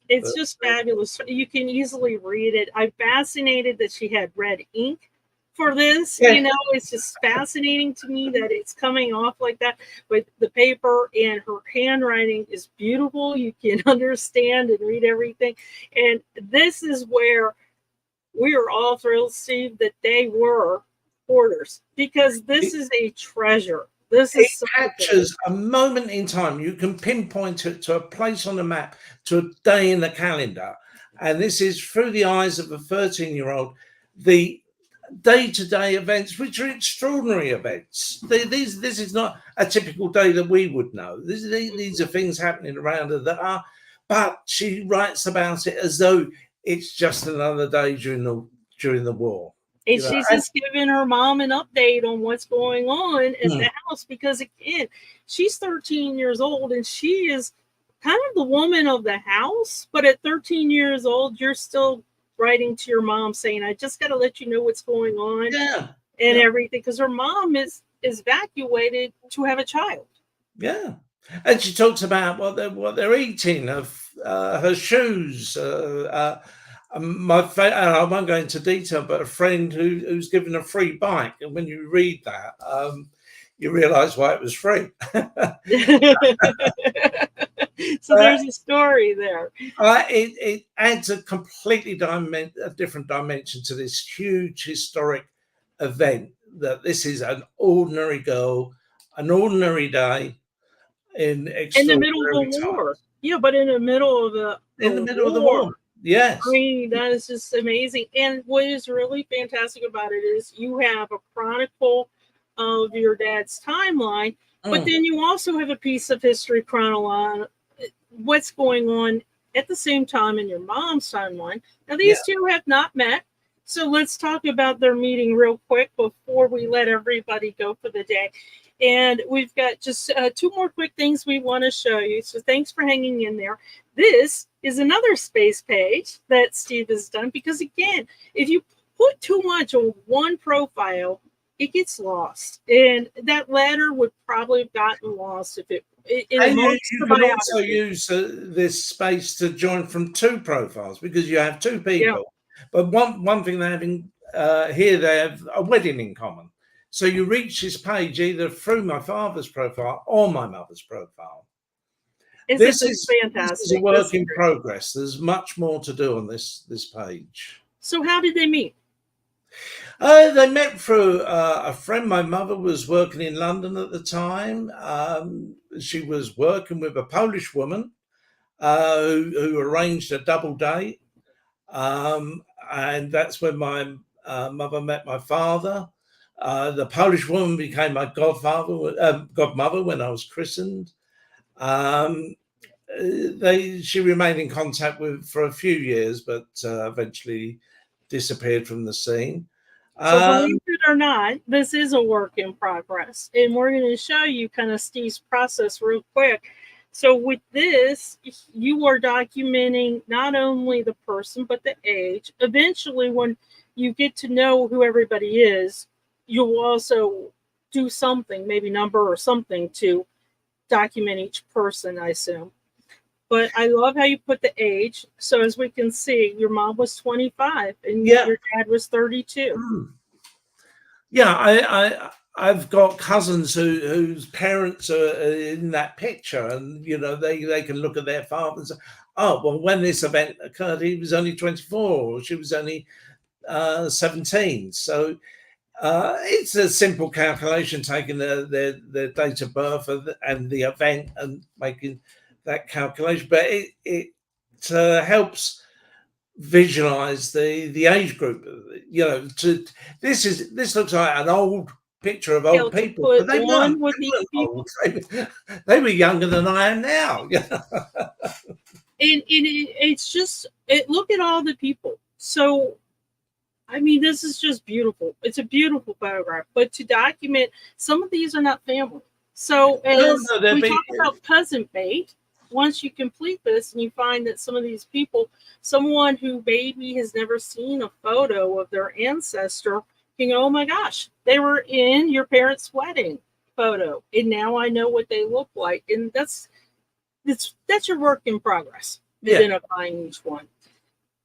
It's just fabulous. You can easily read it. I'm fascinated that she had red ink for this. Yeah. You know, it's just fascinating to me that it's coming off like that with the paper, and her handwriting is beautiful. You can understand and read everything. And this is where we are all thrilled, Steve, that they were hoarders, because this is a treasure. This is captures a moment in time. You can pinpoint it to a place on the map, to a day in the calendar. And this is through the eyes of a 13-year-old, the day-to-day events, which are extraordinary events. This is not a typical day that we would know. These are things happening around her that are, but she writes about it as though it's just another day during the war. And she's just giving her mom an update on what's going on at the house, because again, she's 13 years old and she is kind of the woman of the house. But at 13 years old, you're still writing to your mom saying, I just got to let you know what's going on and everything, because her mom is evacuated to have a child. Yeah. And she talks about what they're eating, her shoes, I won't go into detail, but a friend who's given a free bike, and when you read that, you realise why it was free. So there's a story there. It adds a completely different dimension to this huge historic event. That this is an ordinary girl, an ordinary day in the middle of the war. Yeah, but in the middle of the war. Yes. I mean, that is just amazing. And what is really fantastic about it is you have a chronicle of your dad's timeline, but then you also have a piece of history chronology, what's going on at the same time in your mom's timeline. Now, these two have not met. So let's talk about their meeting real quick before we let everybody go for the day. And we've got just 2 more quick things we want to show you. So thanks for hanging in there. This is another space page that Steve has done, because again, if you put too much on one profile, it gets lost. And that letter would probably have gotten lost if it you can also use this space to join from 2 profiles, because you have 2 people. But one thing they're having here, they have a wedding in common. So you reach this page either through my father's profile or my mother's profile. This is fantastic. This is a work in progress. There's much more to do on this page. So how did they meet? They met through a friend. My mother was working in London at the time. She was working with a Polish woman who arranged a double date. And that's when my mother met my father. The Polish woman became my godmother when I was christened. She remained in contact with for a few years, but eventually disappeared from the scene. So believe it or not, this is a work in progress, and we're going to show you kind of Steve's process real quick. So with this, you are documenting not only the person, but the age. Eventually, when you get to know who everybody is, you'll also do something, maybe number or something, to document each person, I assume. But I love how you put the age. So as we can see, your mom was 25 and your dad was 32. Yeah, I've got cousins whose parents are in that picture, and they can look at their father and say, oh, well, when this event occurred, he was only 24, or she was only 17. So it's a simple calculation, taking their date of birth and the event and making that calculation, but it helps visualize the age group. This looks like an old picture of old people, but they weren't old. They were younger than I am now. it's just look at all the people. So I mean, this is just beautiful. It's a beautiful photograph. But to document, some of these are not family. So as we talk about cousin bait, once you complete this and you find that some of these people, someone who maybe has never seen a photo of their ancestor, can go, oh my gosh, they were in your parents' wedding photo, and now I know what they look like. And that's your work in progress, identifying each one.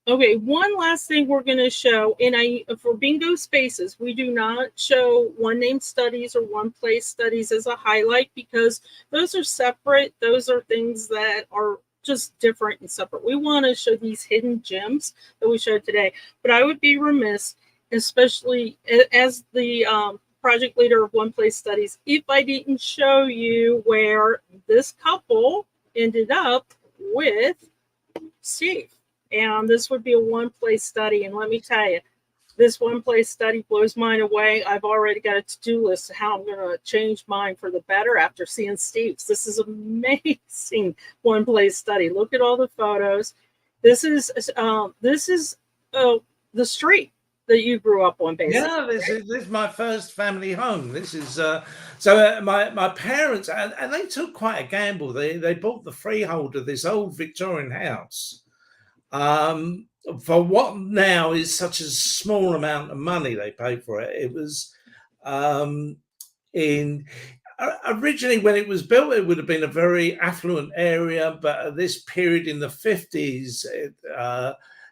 Okay, one last thing we're going to show, and for bingo spaces, we do not show one name studies or one place studies as a highlight because those are separate. Those are things that are just different and separate. We want to show these hidden gems that we showed today. But I would be remiss, especially as the project leader of One Place Studies, if I didn't show you where this couple ended up with Steve. And this would be a one-place study. And let me tell you, this one-place study blows mine away. I've already got a to-do list of how I'm going to change mine for the better after seeing Steve's. This is amazing one-place study. Look at all the photos. This is the street that you grew up on, basically. Yeah, this is my first family home. This is so my parents, and they took quite a gamble. They bought the freehold of this old Victorian house. For what now is such a small amount of money they paid for it. It was originally when it was built, it would have been a very affluent area, but at this period in the 50s,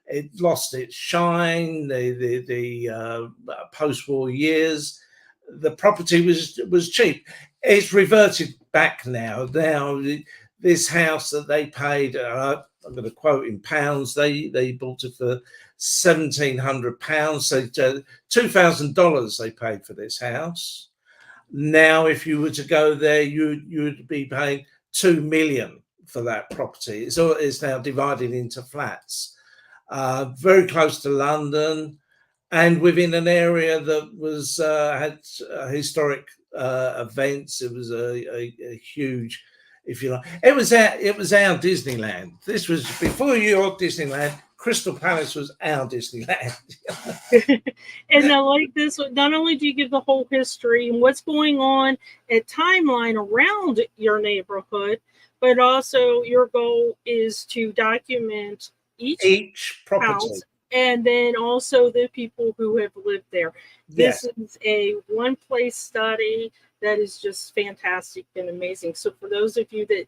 it lost its shine. The post-war years, the property was cheap. It's reverted back now. Now this house that they paid, I'm going to quote in pounds, they bought it for £1,700. So $2,000 they paid for this house. Now, if you were to go there, you'd be paying $2 million for that property. So it's now divided into flats, very close to London, and within an area that was had historic events. It was a huge, if you like, it was our Disneyland. This was before your Disneyland. Crystal Palace was our Disneyland. And I like this. Not only do you give the whole history and what's going on at timeline around your neighborhood, but also your goal is to document each property house, and then also the people who have lived there. Yes. This is a one-place study that is just fantastic and amazing. So for those of you that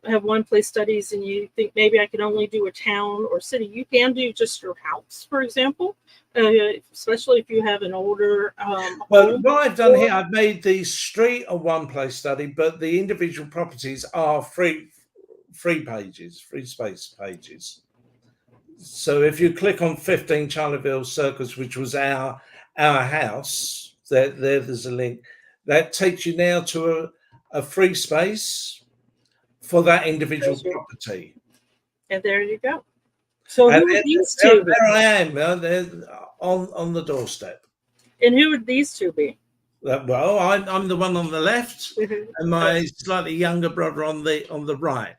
have one-place studies and you think maybe I can only do a town or city, you can do just your house, for example, especially if you have an older well, what I've done here, I've made the street a one-place study, but the individual properties are free pages, free space pages. So if you click on 15 Charleville Circus, which was our house, there's a link that takes you now to a free space for that individual property. And there you go. So who would these two be? There I am, they're on the doorstep. And who would these two be? Well, I'm the one on the left, and my slightly younger brother on the right.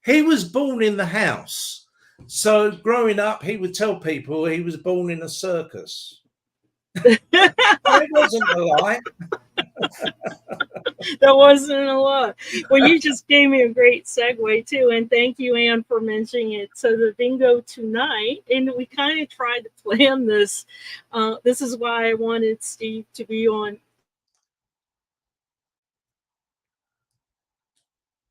He was born in the house, so growing up, he would tell people he was born in a circus. It wasn't a lie. That wasn't a lot. Well, you just gave me a great segue too, and thank you, Anne, for mentioning it. So the bingo tonight, and we kind of tried to plan this. This is why I wanted Steve to be on.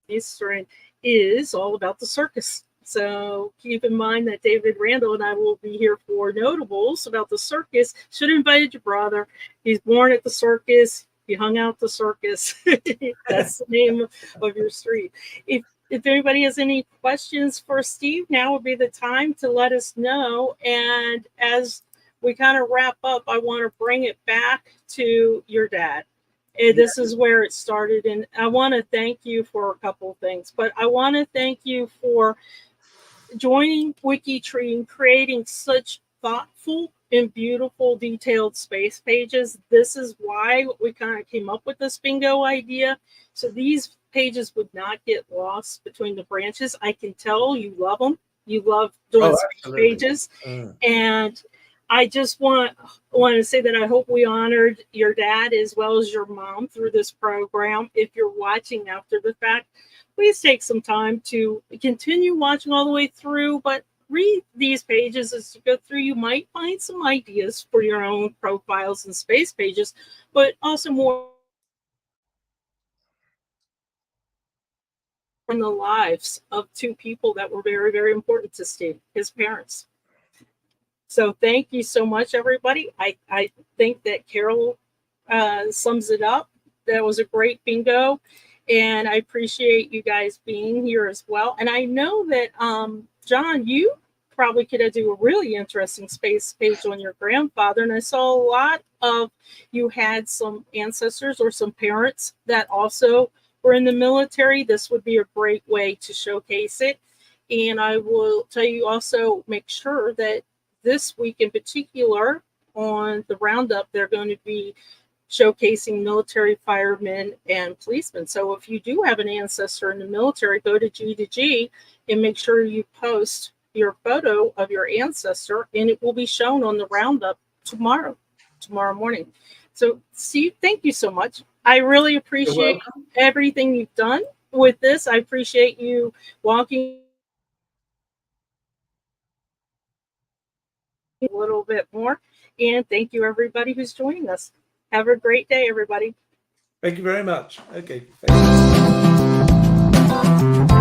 Eastern is all about the circus. So keep in mind that David Randall and I will be here for notables about the circus. Should have invited your brother. He's born at the circus. He hung out at the circus. That's the name of your street. If anybody has any questions for Steve, now would be the time to let us know. And as we kind of wrap up, I want to bring it back to your dad. And this is where it started. And I want to thank you for a couple of things. But I want to thank you for joining WikiTree and creating such thoughtful in beautiful, detailed space pages. This is why we kind of came up with this bingo idea. So these pages would not get lost between the branches. I can tell you love them. You love doing space pages. And I just want to say that I hope we honored your dad as well as your mom through this program. If you're watching after the fact, please take some time to continue watching all the way through, but read these pages as you go through. You might find some ideas for your own profiles and space pages, but also more in the lives of two people that were very, very important to Steve, his parents. So thank you so much, everybody. I think that Carol sums it up. That was a great bingo. And I appreciate you guys being here as well. And I know that, John, you probably could do a really interesting space page on your grandfather. And I saw a lot of, you had some ancestors or some parents that also were in the military. This would be a great way to showcase it. And I will tell you also, make sure that this week in particular on the roundup, they're going to be showcasing military firemen and policemen. So if you do have an ancestor in the military, go to G2G and make sure you post your photo of your ancestor, and it will be shown on the roundup tomorrow morning. So Steve, thank you so much. I really appreciate everything you've done with this. I appreciate you walking a little bit more. And thank you, everybody who's joining us. Have a great day, everybody. Thank you very much. Okay. Thank you.